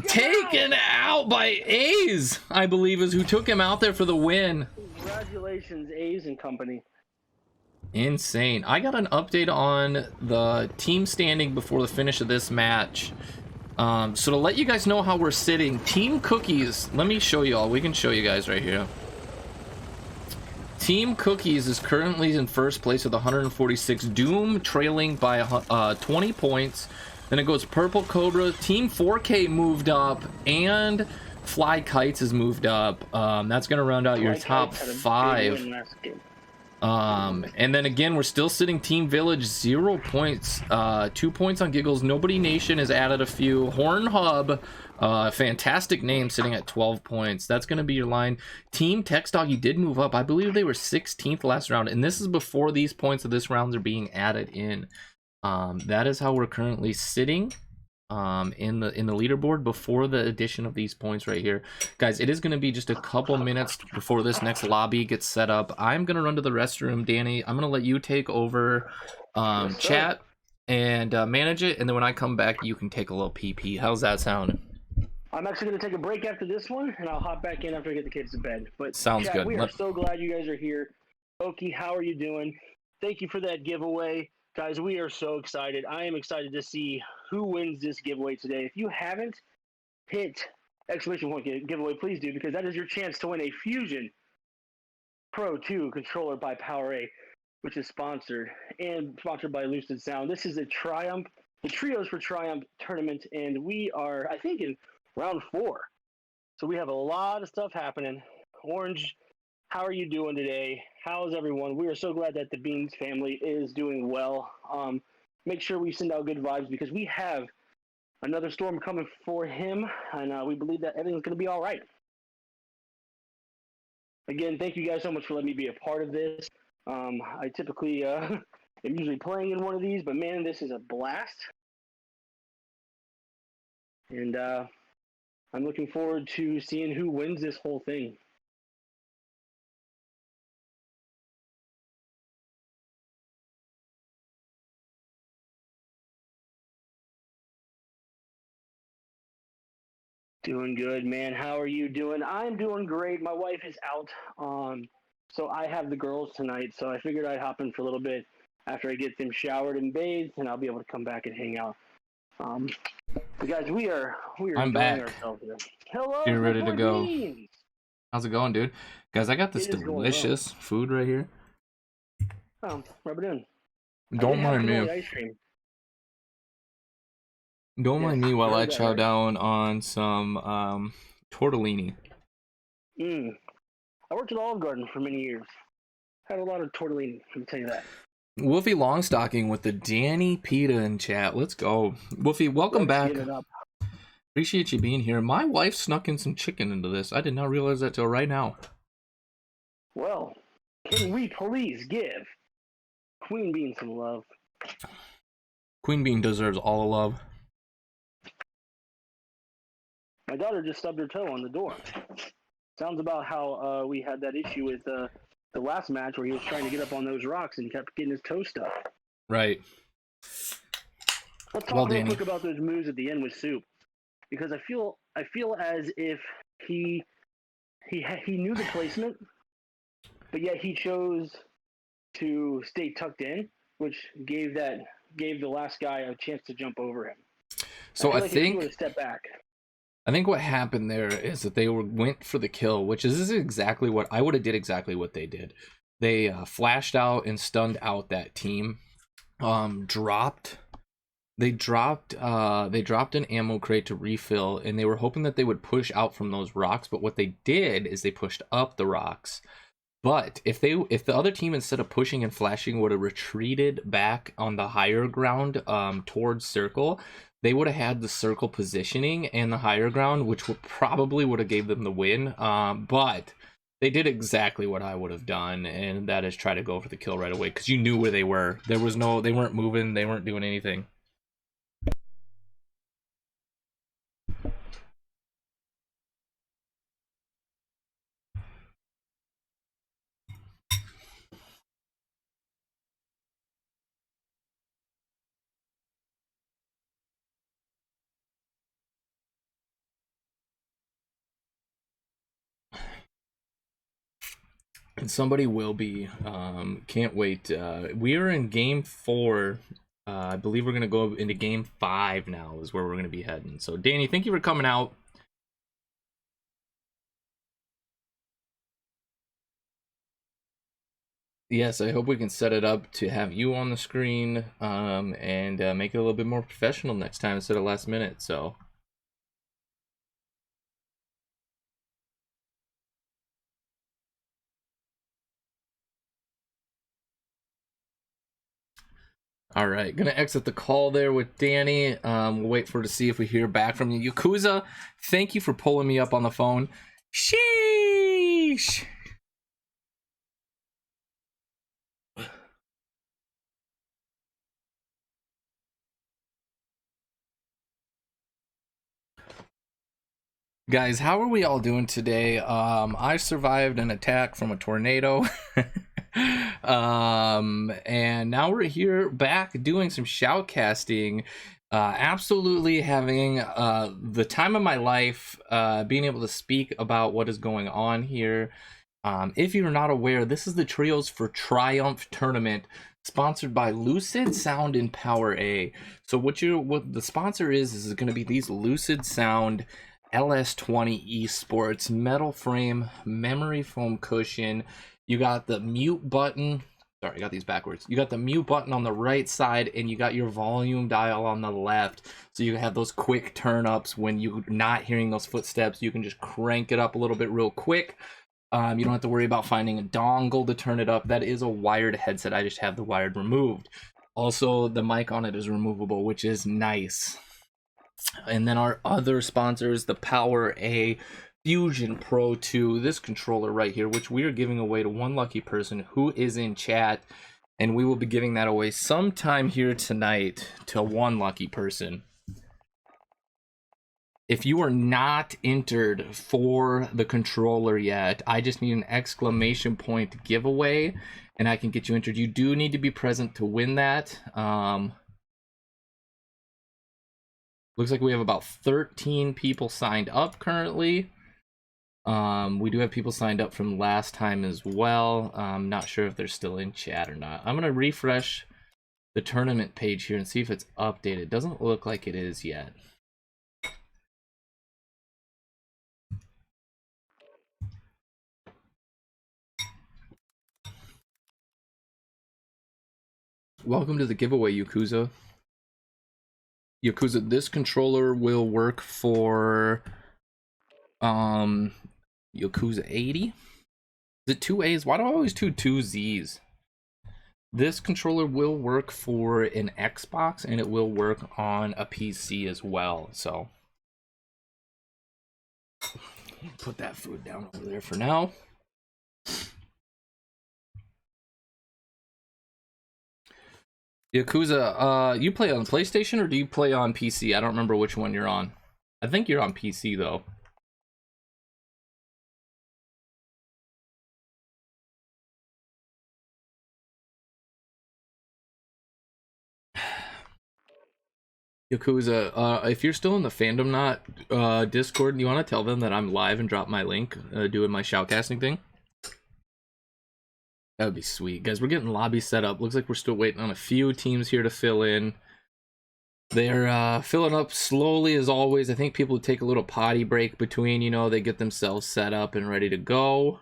Speaker 1: Taken out by A's, I believe, is who took him out there for the win.
Speaker 4: Congratulations, A's and company.
Speaker 1: Insane. I got an update on the team standing before the finish of this match. So to let you guys know how we're sitting, Team Cookies, let me show you all. We can show you guys right here. Team Cookies is currently in first place with 146. Doom trailing by 20 points. Then it goes Purple Cobra. Team 4K moved up, and Fly Kites has moved up. That's going to round out your top 5. And then again, we're still sitting Team Village 0 points, 2 points on Giggles. Nobody Nation has added a few. Horn Hub, fantastic name, sitting at 12 points. That's going to be your line. Team Tex Doggy did move up. I believe they were 16th last round, and this is before these points of this round are being added in. That is how we're currently sitting in the leaderboard before the addition of these points right here. Guys, it is going to be just a couple minutes before this next lobby gets set up. I'm going to run to the restroom. Danny, I'm going to let you take over chat and manage it, and then when I come back, you can take a little pee. How's that sound?
Speaker 4: I'm actually going to take a break after this one, and I'll hop back in after I get the kids to bed. But
Speaker 1: sounds
Speaker 4: chat,
Speaker 1: good.
Speaker 4: We are so glad you guys are here. Oki, how are you doing? Thank you for that giveaway. Guys, we are so excited. I am excited to see who wins this giveaway today. If you haven't hit exclamation point giveaway, please do, because that is your chance to win a Fusion Pro 2 controller by PowerA, which is sponsored by Lucid Sound. This is a Triumph, the Trios for Triumph tournament, and we are, I think, in round 4. So we have a lot of stuff happening. Orange, how are you doing today? How's everyone? We are so glad that the Beans family is doing well. Make sure we send out good vibes, because we have another storm coming for him, and we believe that everything's going to be all right. Again, thank you guys so much for letting me be a part of this. I typically am usually playing in one of these, but man, this is a blast. And I'm looking forward to seeing who wins this whole thing. Doing good, man. How are you doing? I'm doing great. My wife is out, so I have the girls tonight, so I figured I'd hop in for a little bit after I get them showered and bathed, and I'll be able to come back and hang out. But guys, we are
Speaker 1: I'm
Speaker 4: enjoying
Speaker 1: back.
Speaker 4: ourselves here. Hello,
Speaker 1: You're ready to go.
Speaker 4: Beans.
Speaker 1: How's it going, dude? Guys, I got this
Speaker 4: It is going well.
Speaker 1: delicious food right here.
Speaker 4: Rub it in.
Speaker 1: Don't mind me.
Speaker 4: Ice cream.
Speaker 1: Don't mind me while
Speaker 4: heard
Speaker 1: I
Speaker 4: that,
Speaker 1: chow
Speaker 4: right?
Speaker 1: down on some tortellini.
Speaker 4: I worked at Olive Garden for many years. Had a lot of tortellini, let me tell you that.
Speaker 1: Wolfie Longstocking with the Danny Pita in chat. Let's go. Wolfie, welcome back.
Speaker 4: Give it up.
Speaker 1: Appreciate you being here. My wife snuck in some chicken into this. I did not realize that till right now.
Speaker 4: Well, can we please give Queen Bean some love?
Speaker 1: Queen Bean deserves all the love.
Speaker 4: My daughter just stubbed her toe on the door. Sounds about how we had that issue with the last match where he was trying to get up on those rocks and kept getting his toe stuck.
Speaker 1: Right.
Speaker 4: Let's talk
Speaker 1: Well,
Speaker 4: real
Speaker 1: Danny.
Speaker 4: quick about those moves at the end with Soup, because I feel as if he knew the placement, but yet he chose to stay tucked in, which gave the last guy a chance to jump over him.
Speaker 1: So I
Speaker 4: like if he would
Speaker 1: think
Speaker 4: have stepped back.
Speaker 1: I think what happened there is that they went for the kill, which is exactly what I would have did. Exactly what they did. They flashed out and stunned out that team. They dropped an ammo crate to refill, and they were hoping that they would push out from those rocks. But what they did is they pushed up the rocks. But if the other team, instead of pushing and flashing, would have retreated back on the higher ground towards circle, they would have had the circle positioning and the higher ground, which probably would have gave them the win. But they did exactly what I would have done, and that is try to go for the kill right away, because you knew where they were. They weren't moving, they weren't doing anything. And somebody will be. Can't wait. We are in game 4. I believe we're gonna go into game 5 now. Is where we're gonna be heading. So, Danny, thank you for coming out. Yes, I hope we can set it up to have you on the screen, and make it a little bit more professional next time instead of last minute. So. All right, gonna exit the call there with Danny. We'll wait to see if we hear back from you. Yakuza, thank you for pulling me up on the phone. Sheesh. Guys, how are we all doing today? I survived an attack from a tornado. And now we're here back doing some shoutcasting. Absolutely having the time of my life, being able to speak about what is going on here. If you're not aware, this is the Trios for Triumph tournament, sponsored by Lucid Sound and Power A. So what the sponsor is going to be these Lucid Sound LS20 Esports metal frame, memory foam cushion. You got the mute button. Sorry, I got these backwards. You got the mute button on the right side, and you got your volume dial on the left. So you have those quick turn ups when you're not hearing those footsteps. You can just crank it up a little bit real quick. You don't have to worry about finding a dongle to turn it up. That is a wired headset. I just have the wired removed. Also, the mic on it is removable, which is nice. And then our other sponsors, the Power A Fusion Pro 2, this controller right here, which we are giving away to one lucky person who is in chat, and we will be giving that away sometime here tonight to one lucky person. If you are not entered for the controller yet, I just need an exclamation point giveaway, and I can get you entered. You do need to be present to win that. Looks like we have about 13 people signed up currently. We do have people signed up from last time as well. I'm not sure if they're still in chat or not. I'm gonna refresh the tournament page here and see if it's updated. Doesn't look like it is yet. Welcome to the giveaway, Yakuza. Yakuza, this controller will work for Yakuza 80. Is it 2 A's? Why do I always do 2 Z's? This controller will work for an Xbox and it will work on a PC as well. So put that food down over there for now. Yakuza, you play on PlayStation or do you play on PC? I don't remember which one you're on. I think you're on PC though. Yakuza, if you're still in the Fandom Knot Discord, you want to tell them that I'm live and drop my link doing my shoutcasting thing? That would be sweet. Guys, we're getting lobby set up. Looks like we're still waiting on a few teams here to fill in. They're filling up slowly as always. I think people take a little potty break between, you know, they get themselves set up and ready to go.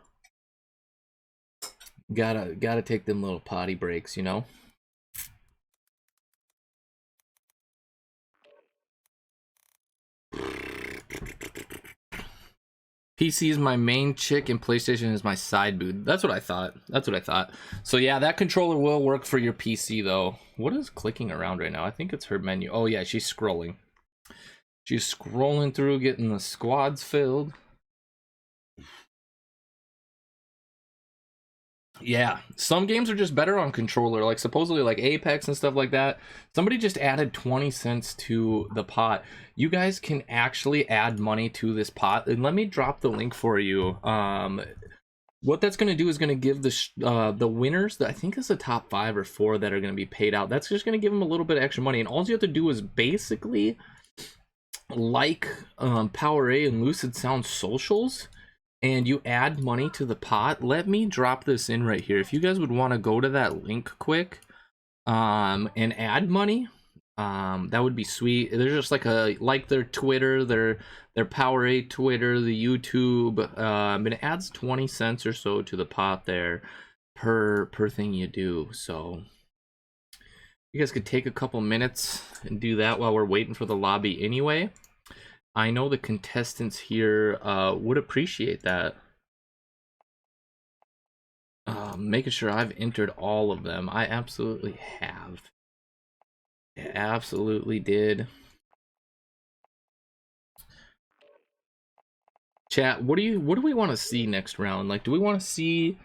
Speaker 1: Gotta take them little potty breaks, you know? PC is my main chick and PlayStation is my side boob. That's what I thought. So yeah, that controller will work for your PC though. What is clicking around right now? I think it's her menu. Oh yeah, she's scrolling. She's scrolling through, getting the squads filled. Yeah, some games are just better on controller, like supposedly like Apex and stuff like that. Somebody just added 20 cents to the pot. You guys can actually add money to this pot, and let me drop the link for you. What that's going to do is going to give the winners, I think it's the top 5 or 4 that are going to be paid out. That's just going to give them a little bit of extra money, and all you have to do is basically like Power A and Lucid Sound socials, and you add money to the pot. Let me drop this in right here. If you guys would want to go to that link quick and add money, that would be sweet. There's just like their Twitter, their Powerade Twitter, the YouTube, and it adds 20 cents or so to the pot there per thing you do. So you guys could take a couple minutes and do that while we're waiting for the lobby anyway. I know the contestants here would appreciate that. Making sure I've entered all of them. I absolutely have. I absolutely did. Chat, what do we want to see next round? Like, do we want to see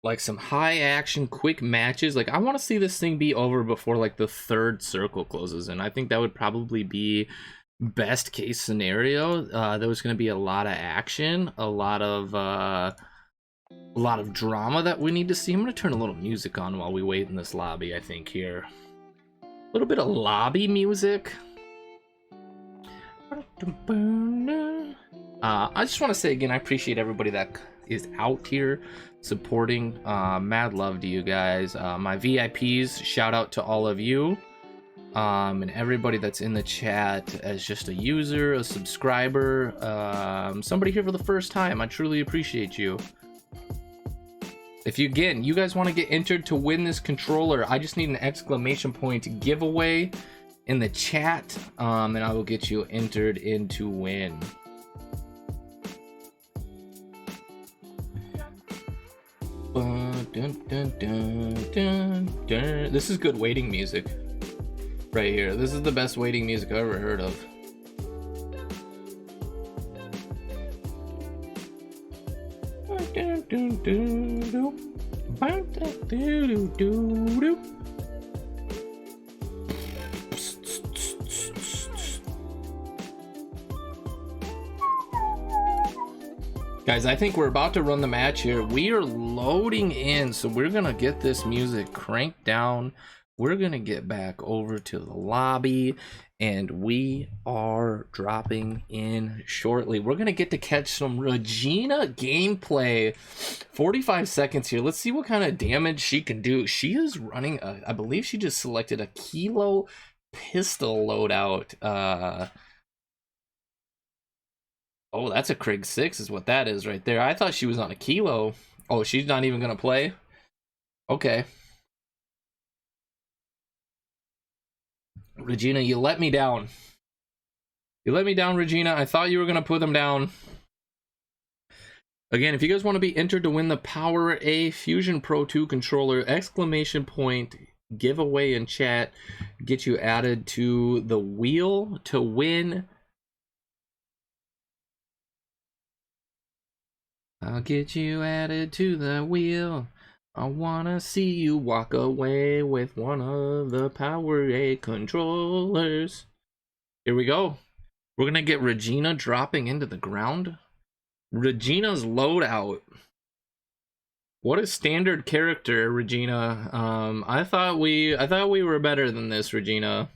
Speaker 1: like some high action quick matches? Like, I want to see this thing be over before like the 3rd circle closes, and I think that would probably be best case scenario. There was going to be a lot of action, a lot of drama that we need to see. I'm going to turn a little music on while we wait in this lobby. I think here a little bit of lobby music. I just want to say again, I appreciate everybody that is out here supporting. Mad love to you guys. My VIPs, shout out to all of you. And everybody that's in the chat as just a user, a subscriber, somebody here for the first time. I truly appreciate you. If you guys want to get entered to win this controller, I just need an exclamation point giveaway in the chat, and I will get you entered in to win. This is good waiting music. Right here. This is the best waiting music I've ever heard of. Guys, I think we're about to run the match here. We are loading in, so we're gonna get this music cranked down. We're gonna get back over to the lobby and we are dropping in shortly. We're gonna get to catch some Regina gameplay. 45 seconds here. Let's see what kind of damage she can do. She is running I believe she just selected a kilo pistol loadout. Oh, that's a Krig 6 is what that is right there. I thought she was on a kilo. Oh, she's not even gonna play? Okay. Regina, you let me down. You let me down, Regina. I thought you were going to put them down. Again, if you guys want to be entered to win the Power A Fusion Pro 2 controller, exclamation point giveaway in chat, get you added to the wheel to win. I'll get you added to the wheel. I wanna see you walk away with one of the Power A controllers. Here we go. We're gonna get Regina dropping into the ground. Regina's loadout. What a standard character, Regina. I thought we were better than this, Regina.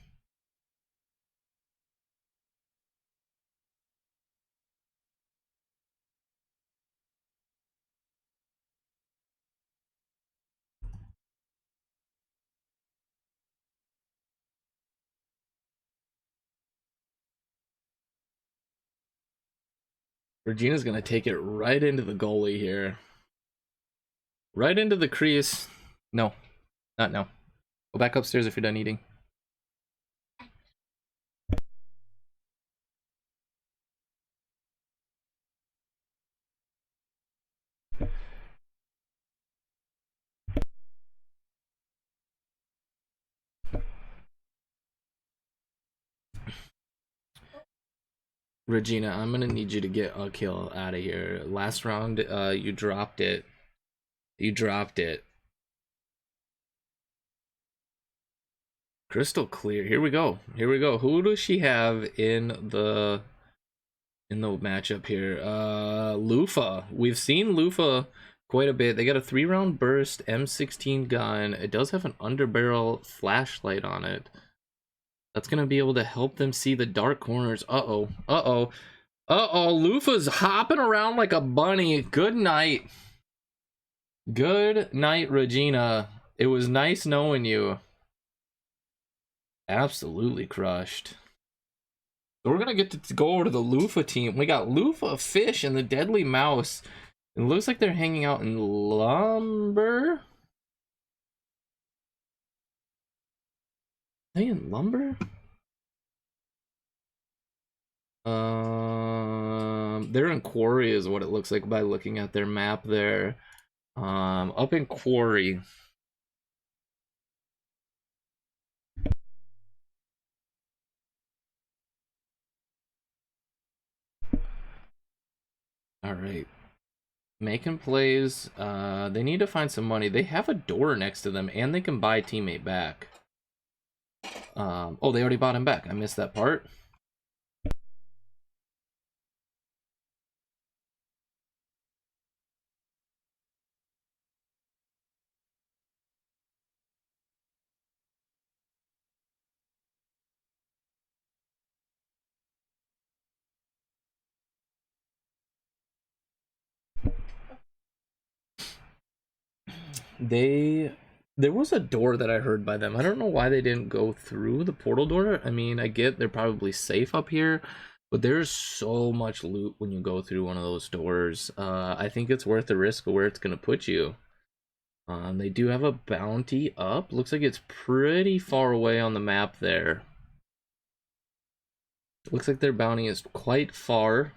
Speaker 1: Regina's gonna take it right into the goalie here. Right into the crease. No, not now. Go back upstairs if you're done eating. Regina, I'm gonna need you to get a kill out of here. Last round, you dropped it. You dropped it. Crystal clear. Here we go. Here we go. Who does she have in the matchup here? Lufa. We've seen Lufa quite a bit. They got a 3-round burst M16 gun. It does have an underbarrel flashlight on it. That's gonna be able to help them see the dark corners. Uh-oh. Uh-oh. Uh-oh. Lufa's hopping around like a bunny. Good night. Good night, Regina. It was nice knowing you. Absolutely crushed. So we're gonna get to go over to the Lufa team. We got Lufa, Fish, and the Deadly Mouse. It looks like they're hanging out in Lumber. Are they in Lumber? They're in Quarry is what it looks like by looking at their map there. Up in Quarry. All right. Making plays. They need to find some money. They have a door next to them, and they can buy teammate back. Oh, they already bought him back. I missed that part. There was a door that I heard by them. I don't know why they didn't go through the portal door. I mean, I get they're probably safe up here, but there's so much loot when you go through one of those doors. I think it's worth the risk of where it's gonna put you. They do have a bounty up. Looks like it's pretty far away on the map there. Looks like their bounty is quite far.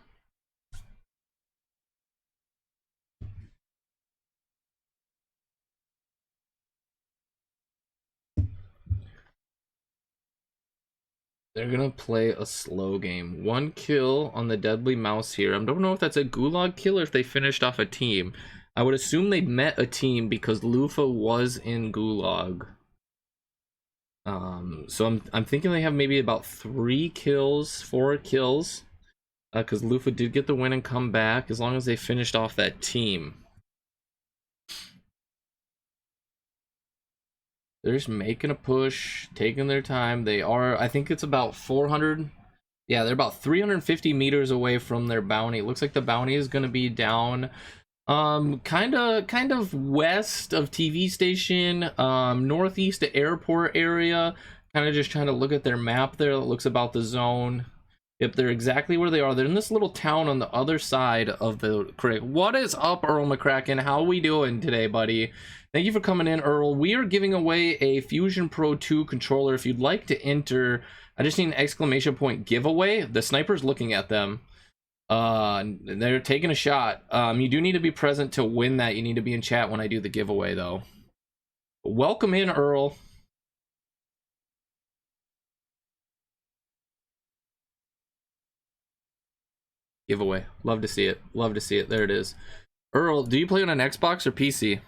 Speaker 1: They're gonna play a slow game. 1 kill on the Deadly Mouse here. I don't know if that's a gulag kill or if they finished off a team. I would assume they met a team because Lufa was in gulag. So I'm thinking they have maybe about 3 kills, 4 kills. Because Lufa did get the win and come back as long as they finished off that team. They're just making a push, taking their time. They are, I think it's about 400. Yeah, they're about 350 meters away from their bounty. It looks like the bounty is going to be down kind of west of TV station, northeast of airport area. Kind of just trying to look at their map there. It looks about the zone. Yep, they're exactly where they are. They're in this little town on the other side of the creek. What is up, Earl McCracken? How we doing today, buddy? Thank you for coming in, Earl. We are giving away a Fusion Pro 2 controller. If you'd like to enter, I just need an exclamation point giveaway. The sniper's looking at them. They're taking a shot. You do need to be present to win that. You need to be in chat when I do the giveaway, though. Welcome in, Earl. Giveaway. Love to see it. Love to see it. There it is. Earl, do you play on an Xbox or PC?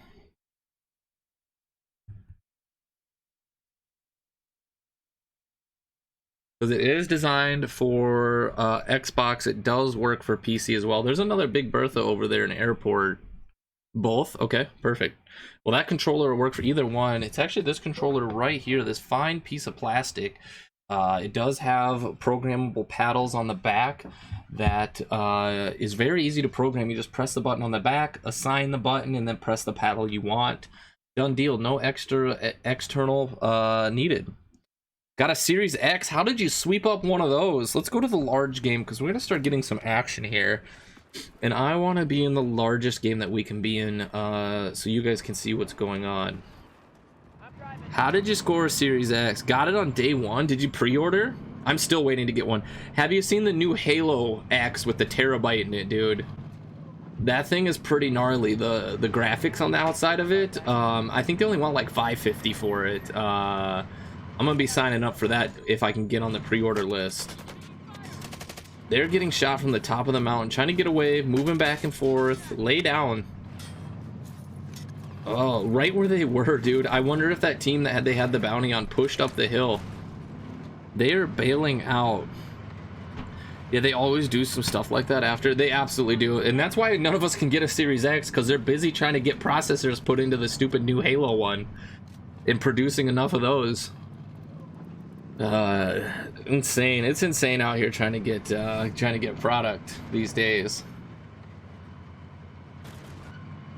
Speaker 1: Because it is designed for Xbox. It does work for PC as well. There's another Big Bertha over there in airport. Both? Okay, perfect. Well, that controller will work for either one. It's actually this controller right here, this fine piece of plastic. It does have programmable paddles on the back that is very easy to program. You just press the button on the back, assign the button, and then press the paddle you want. Done deal. No external needed. Got a Series X. How did you sweep up one of those? Let's go to the large game because we're going to start getting some action here. And I want to be in the largest game that we can be in so you guys can see what's going on. How did you score a Series X? Got it on day one? Did you pre-order? I'm still waiting to get one. Have you seen the new Halo X with the terabyte in it, dude? That thing is pretty gnarly. The graphics on the outside of it, I think they only want like $550 for it. I'm gonna be signing up for that if I can get on the pre-order list. They're getting shot from the top of the mountain, trying to get away, moving back and forth. Lay down. Oh, right where they were, dude. I wonder if that team that they had the bounty on pushed up the hill. They are bailing out. Yeah, they always do some stuff like that after. They absolutely do. And that's why none of us can get a Series X, because they're busy trying to get processors put into the stupid new Halo one and producing enough of those. Insane. It's insane out here trying to get product these days.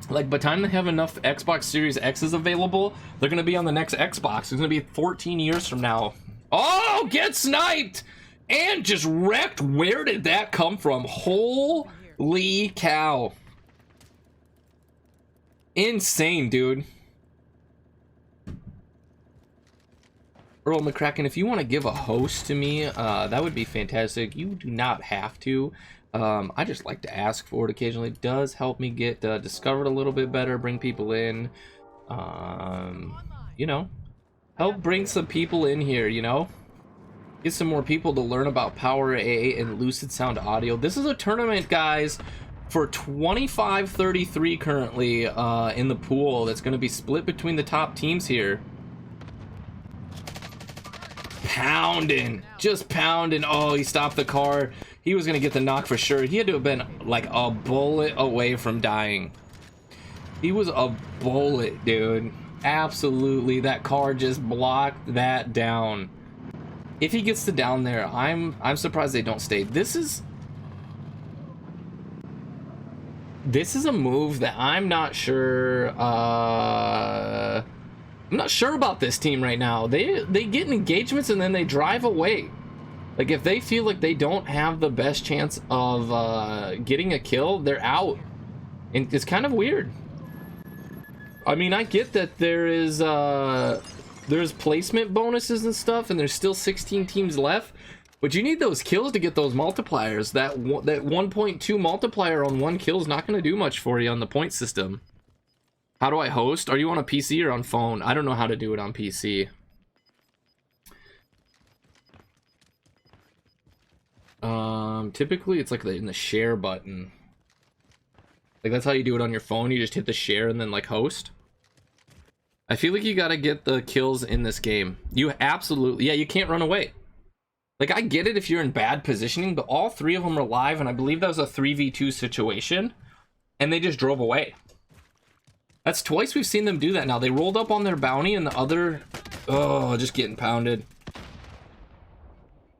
Speaker 1: Like, by the time they have enough Xbox Series X's available, they're gonna be on the next Xbox. It's gonna be 14 years from now. Oh, get sniped and just wrecked. Where did that come from? Holy cow. Insane, dude. Earl McCracken, if you want to give a host to me, that would be fantastic. You do not have to. I just like to ask for it occasionally. It does help me get discovered a little bit better, bring people in. You know, help bring some people in here, you know? Get some more people to learn about Power A and Lucid Sound Audio. This is a tournament, guys, for 25-33 currently in the pool that's going to be split between the top teams here. Pounding, just pounding. Oh, he stopped the car. He was gonna get the knock for sure. He had to have been like a bullet away from dying. He was a bullet, dude. Absolutely, that car just blocked that down. If he gets to down there, I'm surprised they don't stay. This is a move that I'm not sure about this team right now. They get engagements and then they drive away. Like, if they feel like they don't have the best chance of getting a kill, they're out. And it's kind of weird. I mean, I get that there's placement bonuses and stuff, and there's still 16 teams left, but you need those kills to get those multipliers. That 1.2 multiplier on one kill is not going to do much for you on the point system. How do I host? Are you on a PC or on phone? I don't know how to do it on PC. Typically it's like in the share button. Like, that's how you do it on your phone. You just hit the share and then like host. I feel like you gotta get the kills in this game. You absolutely, yeah, you can't run away. Like, I get it if you're in bad positioning, but all three of them are live, and I believe that was a 3v2 situation, and they just drove away. That's twice we've seen them do that now. They rolled up on their bounty and the other... Oh, just getting pounded.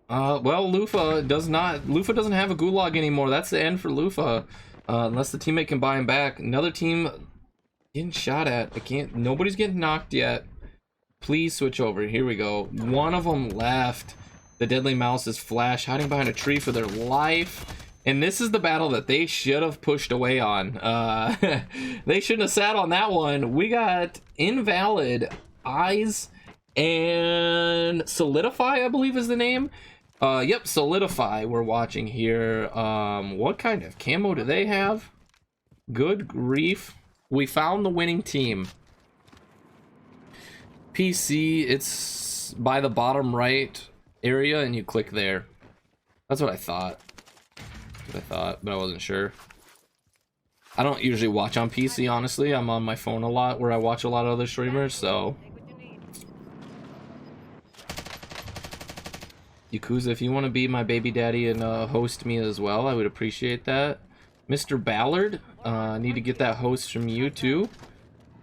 Speaker 1: Well, Lufa doesn't have a gulag anymore. That's the end for Lufa. Unless the teammate can buy him back. Another team getting shot at. Nobody's getting knocked yet. Please switch over. Here we go. One of them left. The Deadly Mouse is Flash, hiding behind a tree for their life. And this is the battle that they should have pushed away on. They shouldn't have sat on that one. We got Invalid, Eyes, and Solidify, I believe is the name. Yep, Solidify we're watching here. What kind of camo do they have? Good grief. We found the winning team. PC, it's by the bottom right area and you click there. That's what I thought. But I wasn't sure. I don't usually watch on PC, honestly. I'm on my phone a lot where I watch a lot of other streamers, so. Yakuza, if you want to be my baby daddy and host me as well, I would appreciate that. Mr. Ballard, need to get that host from you too.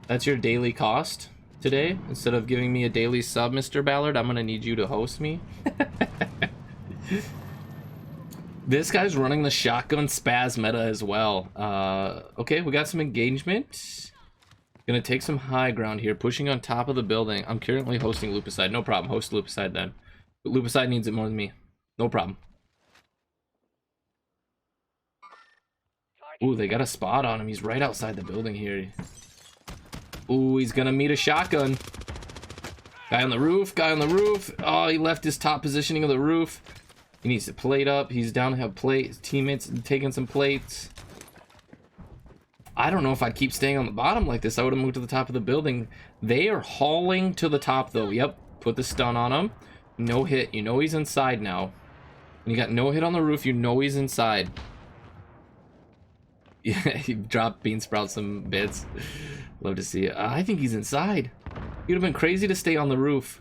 Speaker 1: That's your daily cost today. Instead of giving me a daily sub, Mr. Ballard, I'm gonna need you to host me. This guy's running the shotgun spaz meta as well. Okay, we got some engagement. Gonna take some high ground here, pushing on top of the building. I'm currently hosting Lupicide. No problem, host Lupicide then. But Lupicide needs it more than me. No problem. Ooh, they got a spot on him. He's right outside the building here. Ooh, he's gonna meet a shotgun. Guy on the roof, guy on the roof. Oh, he left his top positioning of the roof. He needs to plate up. He's down to have plate. His teammates taking some plates. I don't know if I'd keep staying on the bottom like this. I would have moved to the top of the building. They are hauling to the top though. Yep, put the stun on him. No hit. You know he's inside now. When you got no hit on the roof, you know he's inside. Yeah, he dropped Bean Sprout some bits. Love to see it. I think he's inside. He would have been crazy to stay on the roof.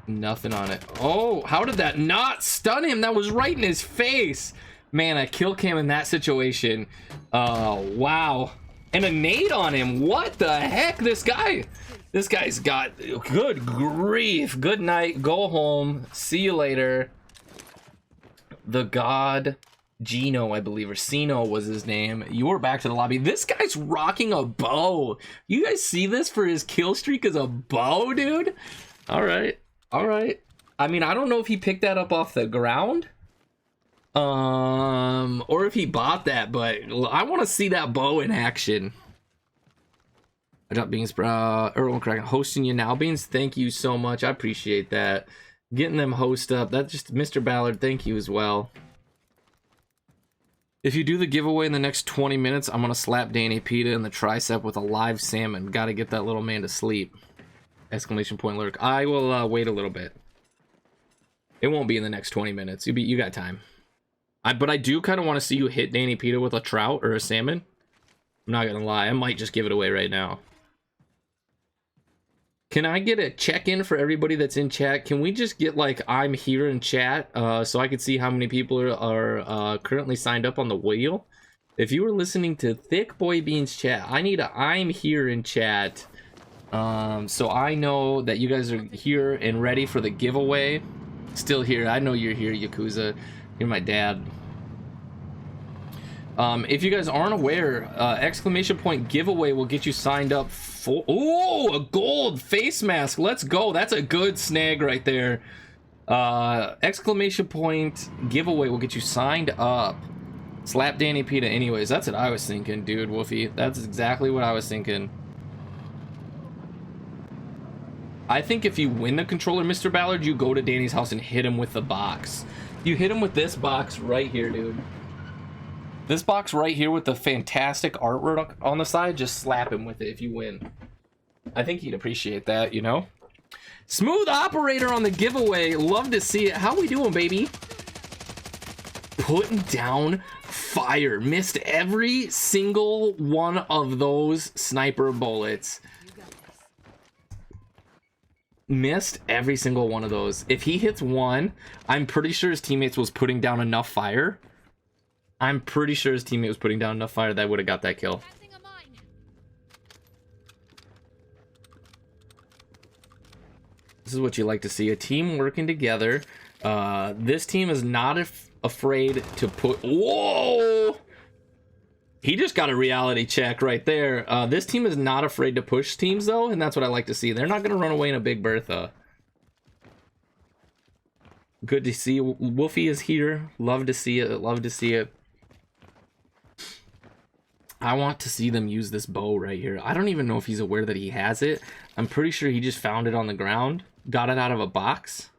Speaker 1: Nothing on it. Oh, how did that not stun him? That was right in his face. Man, a kill cam in that situation. Wow. And a nade on him. What the heck? This guy's got... Good grief. Good night. Go home. See you later. The god... Gino, I believe, or Sino was his name. You are back to the lobby. This guy's rocking a bow. You guys see this for his kill streak as a bow, dude? All right. All right. I mean, I don't know if he picked that up off the ground. Or if he bought that, but I want to see that bow in action. I dropped Beans, Earl Crack hosting you now. Beans, thank you so much. I appreciate that. Getting them host up. That's just Mr. Ballard, thank you as well. If you do the giveaway in the next 20 minutes, I'm going to slap Danny Pita in the tricep with a live salmon. Got to get that little man to sleep. Exclamation point lurk. I will wait a little bit. It won't be in the next 20 minutes. You got time. But I do kind of want to see you hit Danny Pita with a trout or a salmon. I'm not going to lie. I might just give it away right now. Can I get a check-in for everybody that's in chat? Can we just get, like, I'm here in chat so I can see how many people are currently signed up on the wheel? If you were listening to Thick Boy Beans chat, I need a I'm here in chat so I know that you guys are here and ready for the giveaway. Still here. I know you're here, Yakuza. You're my dad. If you guys aren't aware, exclamation point giveaway will get you signed up for... Oh, a gold face mask. Let's go. That's a good snag right there. Exclamation point giveaway will get you signed up. Slap Danny Pita anyways. That's what I was thinking, dude, Wolfie. That's exactly what I was thinking. I think if you win the controller, Mr. Ballard, you go to Danny's house and hit him with the box. You hit him with this box right here, dude. This box right here with the fantastic artwork on the side, just slap him with it if you win. I think he'd appreciate that, you know? Smooth operator on the giveaway. Love to see it. How we doing, baby? Putting down fire. Missed every single one of those sniper bullets. Missed every single one of those. If he hits one, I'm pretty sure his teammates was putting down enough fire. I'm pretty sure his teammate was putting down enough fire that would have got that kill. This is what you like to see, a team working together. This team is not afraid to put... Whoa! He just got a reality check right there. This team is not afraid to push teams, though, and that's what I like to see. They're not going to run away in a Big Bertha. Good to see. Wolfie is here. Love to see it. Love to see it. I want to see them use this bow right here. I don't even know if he's aware that he has it. I'm pretty sure he just found it on the ground. Got it out of a box.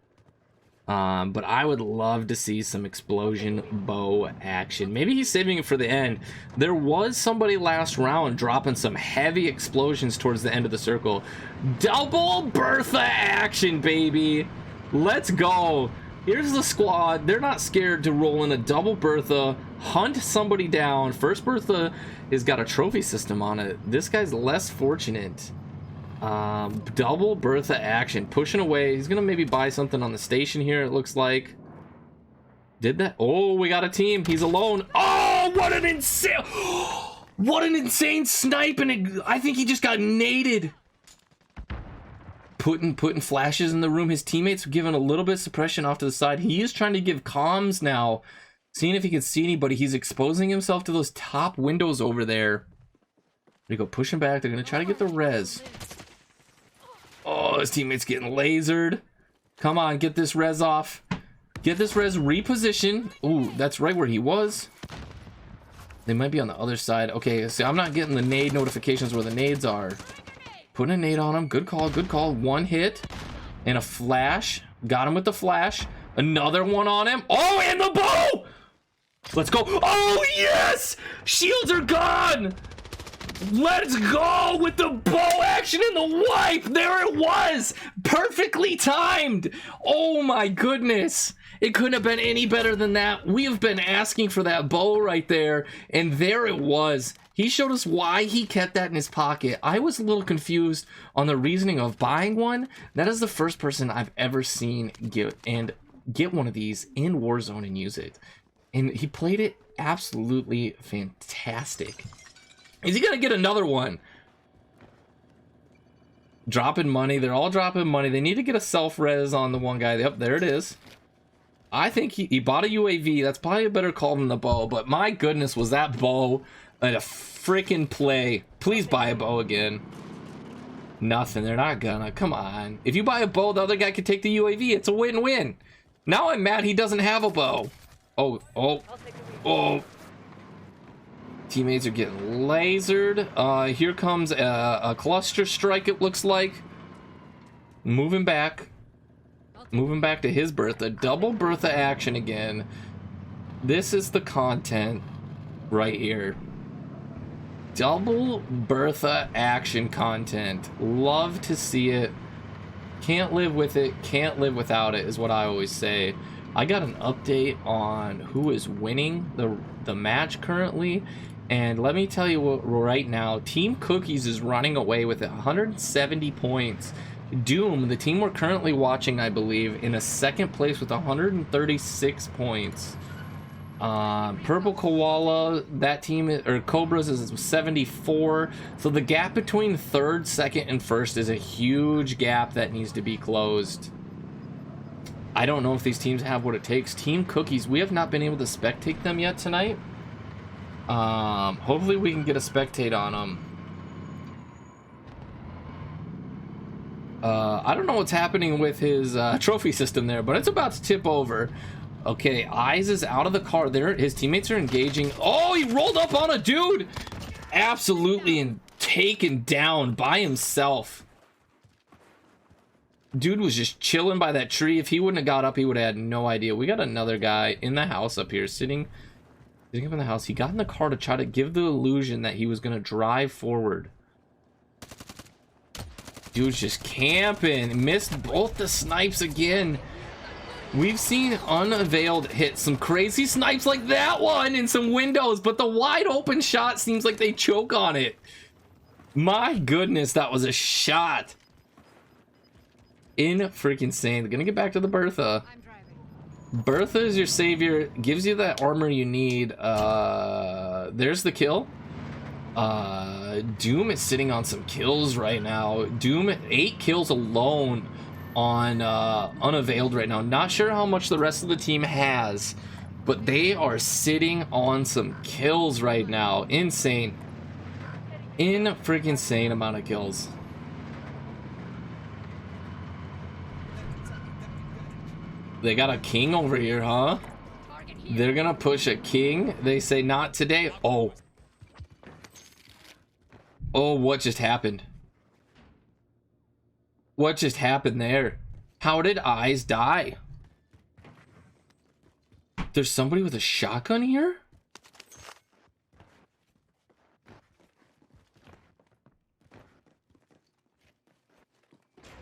Speaker 1: But I would love to see some explosion bow action. Maybe he's saving it for the end. There was somebody last round dropping some heavy explosions towards the end of the circle. Double Bertha action, baby. Let's go. Here's the squad. They're not scared to roll in a double Bertha, hunt somebody down. First Bertha has got a trophy system on it. This guy's less fortunate. Double Bertha action, pushing away. He's gonna maybe buy something on the station here, it looks like. Did that? Oh, we got a team. He's alone. Oh, what an insane snipe, and I think he just got naded. Putting flashes in the room. His teammates giving a little bit of suppression off to the side. He is trying to give comms now, seeing if he can see anybody. He's exposing himself to those top windows over there. They go pushing back. They're gonna try to get the res. Oh, his teammate's getting lasered. Come on, get this res off. Get this res reposition. Ooh, that's right where he was. They might be on the other side. Okay, see, I'm not getting the nade notifications where the nades are. Putting a nade on him. Good call, good call. One hit and a flash. Got him with the flash. Another one on him. Oh, and the bow! Let's go. Oh, yes! Shields are gone! Let's go with the bow action and the wipe. There it was. Perfectly timed. Oh my goodness. It couldn't have been any better than that. We have been asking for that bow right there, and there it was. He showed us why he kept that in his pocket. I was a little confused on the reasoning of buying one. That is the first person I've ever seen get one of these in Warzone and use it. And he played it absolutely fantastic. Is he gonna get another one? Dropping money. They're all dropping money. They need to get a self-res on the one guy. Yep, there it is. I think he bought a UAV. That's probably a better call than the bow. But my goodness, was that bow a freaking play. Please buy a bow again. Nothing. They're not gonna. Come on. If you buy a bow, the other guy could take the UAV. It's a win-win. Now I'm mad he doesn't have a bow. Oh. Teammates are getting lasered. Here comes a cluster strike, it looks like. Moving back to his Bertha. Double Bertha action again. This is the content right here. Double Bertha action content. Love to see it. Can't live with it, can't live without it, is what I always say. I got an update on who is winning the match currently, and let me tell you what, right now, Team Cookies is running away with it, 170 points. Doom, the team we're currently watching, I believe, in a second place with 136 points. Purple Koala, that team, or Cobras, is 74. So the gap between third, second, and first is a huge gap that needs to be closed. I don't know if these teams have what it takes. Team Cookies, we have not been able to spectate them yet tonight. Hopefully we can get a spectate on them. I don't know what's happening with his trophy system there, but it's about to tip over. Okay, Eyes is out of the car there. His teammates are engaging. Oh, he rolled up on a dude. Absolutely, and taken down by himself. Dude was just chilling by that tree. If he wouldn't have got up, he would have had no idea. We got another guy in the house up here, sitting up in the house. He got in the car to try to give the illusion that he was going to drive forward. Dude's just camping. Missed both the snipes again. We've seen Unveiled hit some crazy snipes like that one in some windows, but the wide open shot seems like they choke on it. My goodness, that was a shot. In freaking insane. They're gonna get back to the Bertha. Bertha is your savior, gives you that armor you need. There's the kill. Doom is sitting on some kills right now. Doom 8 kills alone on Unveiled right now. Not sure how much the rest of the team has, but they are sitting on some kills right now. Insane. Freaking insane amount of kills. They got a king over here, huh? They're gonna push a king. They say not today. Oh, what just happened? What just happened there? How did Eyes die? There's somebody with a shotgun here?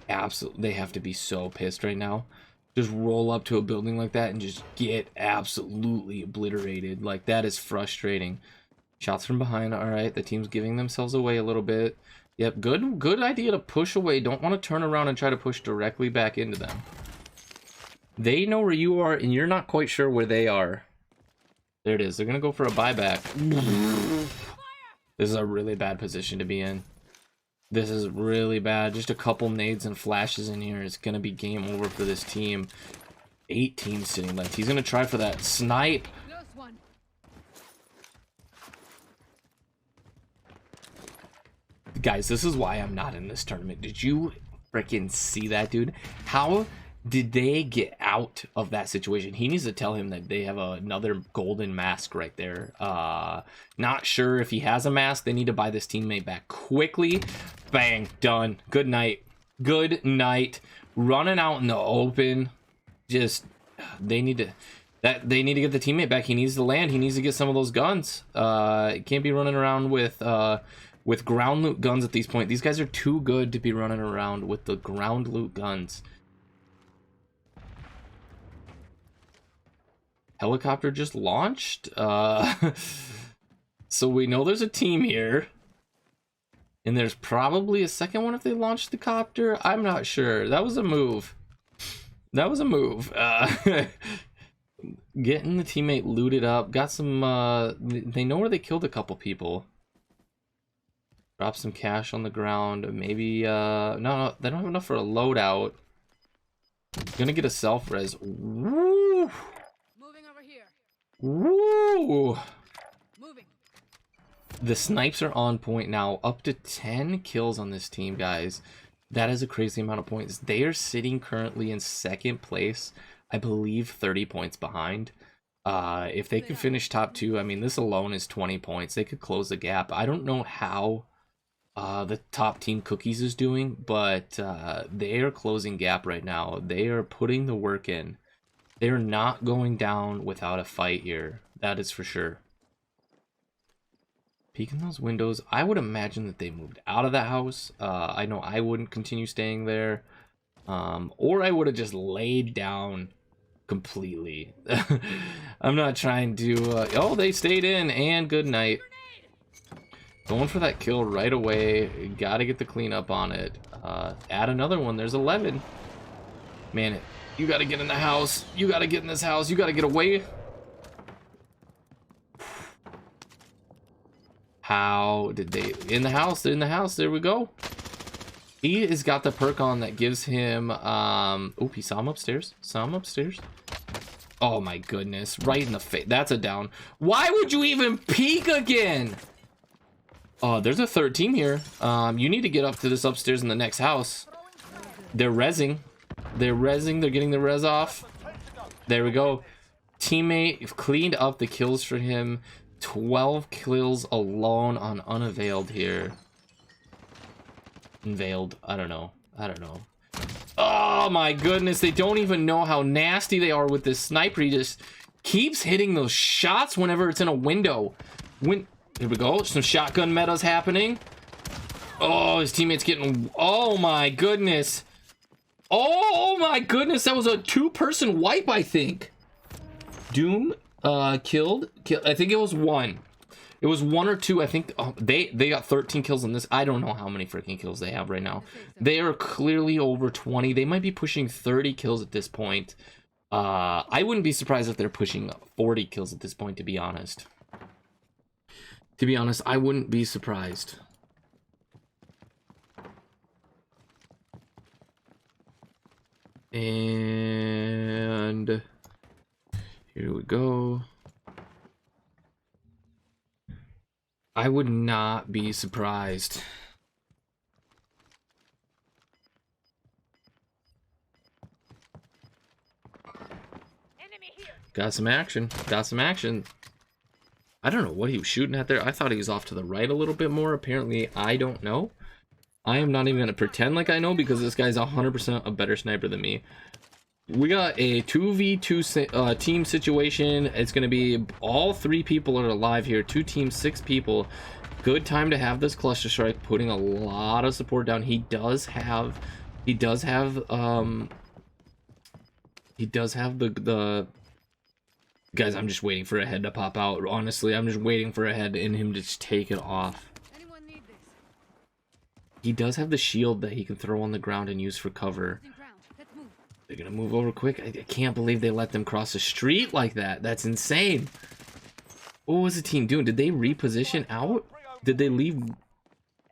Speaker 1: Absolutely, they have to be so pissed right now. Just roll up to a building like that and just get absolutely obliterated. Like, that is frustrating. Shots from behind. All right, the team's giving themselves away a little bit. Yep, good idea to push away. Don't want to turn around and try to push directly back into them. They know where you are, and you're not quite sure where they are. There it is. They're going to go for a buyback. This is a really bad position to be in. This is really bad. Just a couple nades and flashes in here. It's going to be game over for this team. 8 teams sitting left. He's going to try for that snipe.
Speaker 3: Close one.
Speaker 1: Guys, this is why I'm not in this tournament. Did you freaking see that, dude? How did they get out of that situation? He needs to tell him that they have another golden mask right there. Not sure if he has a mask. They need to buy this teammate back quickly. Bang, done. Good night. Good night. Running out in the open. Just, they need to get the teammate back. He needs to land. He needs to get some of those guns. Can't be running around with ground loot guns at this point. These guys are too good to be running around with the ground loot guns. Helicopter just launched. So we know there's a team here. And there's probably a second one if they launched the copter. I'm not sure. That was a move. That was a move. Getting the teammate looted up. Got some... they know where they killed a couple people. Drop some cash on the ground. Maybe... no, they don't have enough for a loadout. Gonna get a self-res. Woo! Woo!
Speaker 3: Moving.
Speaker 1: The snipes are on point now. Up to 10 kills on this team, guys. That is a crazy amount of points. They are sitting currently in second place. I believe 30 points behind. If they could finish top 2, I mean, this alone is 20 points. They could close the gap. I don't know how the top team Cookies is doing, but they are closing gap right now. They are putting the work in. They're not going down without a fight here. That is for sure. Peeking those windows. I would imagine that they moved out of that house. I know I wouldn't continue staying there. Or I would have just laid down completely. I'm not trying to... oh, they stayed in, and good night. Going for that kill right away. Gotta get the cleanup on it. Add another one. There's 11. Man, you gotta get in the house. You gotta get in this house. You gotta get away. How did they... in the house. They're in the house. There we go. He has got the perk on that gives him... oh, he saw him upstairs. Saw him upstairs. Oh my goodness. Right in the face. That's a down. Why would you even peek again? Oh, there's a third team here. You need to get up to this upstairs in the next house. They're rezzing. They're rezzing. They're getting the res off. There we go. Teammate cleaned up the kills for him. 12 kills alone on unavailed here. Unveiled. I don't know. I don't know. Oh my goodness. They don't even know how nasty they are with this sniper. He just keeps hitting those shots whenever it's in a window. Here we go. Some shotgun metas happening. Oh, his teammate's getting... oh my goodness. Oh my goodness, that was a 2-person wipe, I think. Doom killed. I think it was 1. It was 1 or 2. I think they got 13 kills on this. I don't know how many freaking kills they have right now. They are clearly over 20. They might be pushing 30 kills at this point. I wouldn't be surprised if they're pushing 40 kills at this point, to be honest. To be honest, I wouldn't be surprised. And here we go. I would not be surprised.
Speaker 2: Enemy here.
Speaker 1: Got some action. Got some action. I don't know what he was shooting at there. I thought he was off to the right a little bit more. Apparently, I don't know. I am not even going to pretend like I know because this guy's 100% a better sniper than me. We got a 2v2 team situation. It's going to be all 3 people are alive here. 2 teams, 6 people. Good time to have this cluster strike, putting a lot of support down. He does have the guys. I'm just waiting for a head to pop out. Honestly, I'm just waiting for a head and him to just take it off.
Speaker 3: Anyone need this?
Speaker 1: He does have the shield that he can throw on the ground and use for cover.
Speaker 3: Ground. Let's move.
Speaker 1: They're gonna move over quick. I can't believe they let them cross the street like that. That's insane. What was the team doing? Did they reposition out? Did they leave? There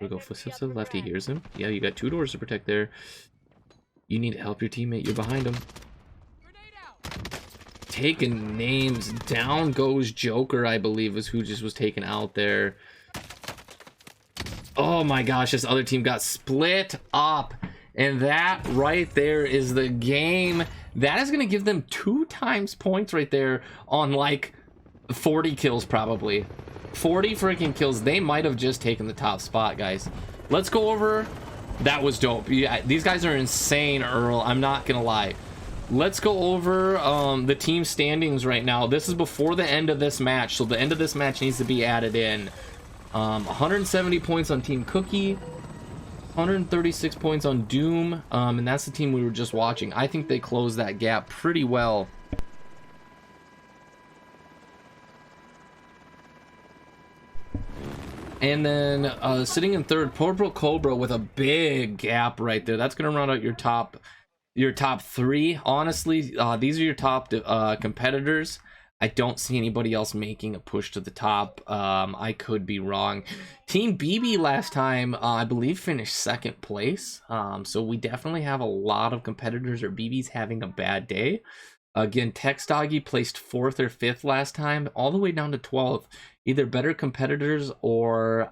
Speaker 1: we go. Footsteps to the left. He hears him. Yeah, you got 2 doors to protect there. You need to help your teammate. You're behind him. Taking names. Down goes Joker, I believe, is who just was taken out there. Oh my gosh, this other team got split up. And that right there is the game. That is going to give them 2 times points right there on like 40 kills probably. 40 freaking kills. They might have just taken the top spot, guys. Let's go over. That was dope. Yeah, these guys are insane, Earl. I'm not going to lie. Let's go over the team standings right now. This is before the end of this match, so the end of this match needs to be added in. 170 points on Team Cookie, 136 points on Doom, and that's the team we were just watching. I think they closed that gap pretty well. And then sitting in third, Purple Cobra with a big gap right there. That's gonna round out your top 3. Honestly, these are your top competitors. I don't see anybody else making a push to the top. I could be wrong. Team BB last time, I believe, finished 2nd place. So we definitely have a lot of competitors or BBs having a bad day. Again, Tex Doggy placed 4th or 5th last time, all the way down to 12th. Either better competitors or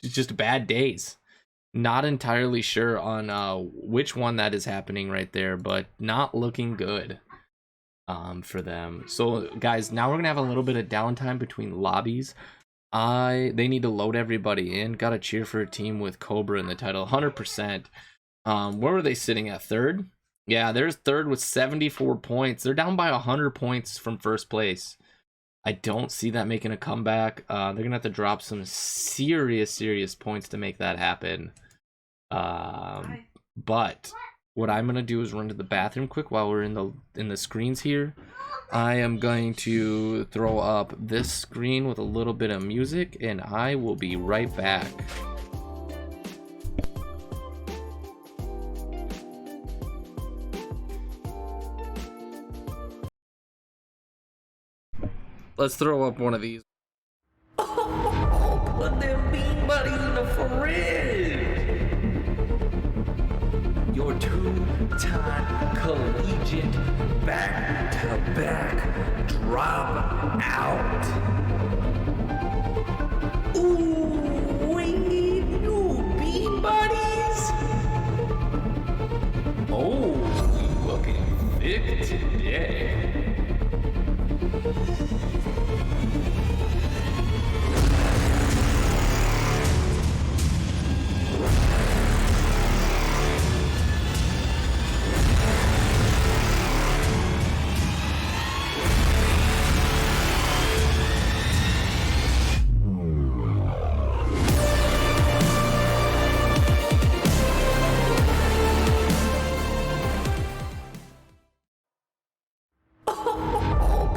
Speaker 1: just bad days. Not entirely sure on which one that is happening right there, but not looking good for them. So guys, now we're gonna have a little bit of downtime between lobbies. They need to load everybody in. Gotta cheer for a team with Cobra in the title, 100%. Where were they sitting at? 3rd? Yeah, there's 3rd with 74 points. They're down by 100 points from 1st place. I don't see that making a comeback. They're gonna have to drop some serious points to make that happen. But what I'm gonna do is run to the bathroom quick while we're in the screens here. I am going to throw up this screen with a little bit of music, and I will be right back. Let's throw up one of these. Oh, put them bean buddies in the fridge. Your 2-time collegiate back-to-back drop out. Ooh, we need new bean buddies. Oh, you looking thick today.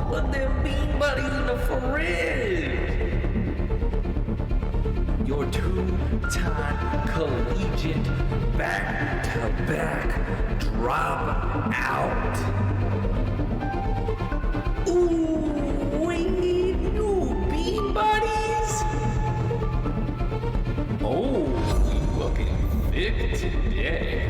Speaker 1: Put them bean buddies in the fridge. Your 2-time collegiate back-to-back drop out. Ooh, we need new bean buddies. Oh, you looking thick today.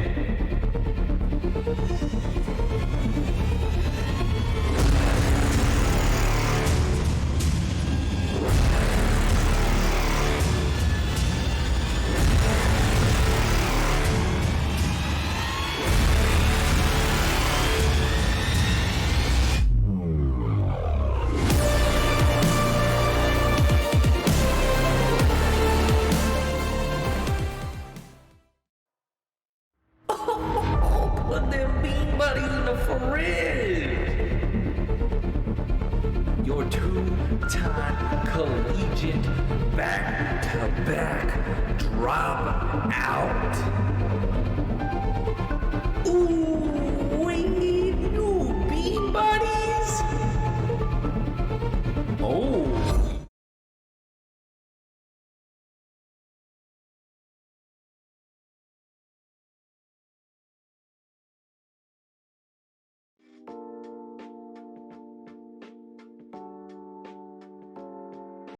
Speaker 7: bean buddies in the fridge. Your two-time collegiate back-to-back drop out.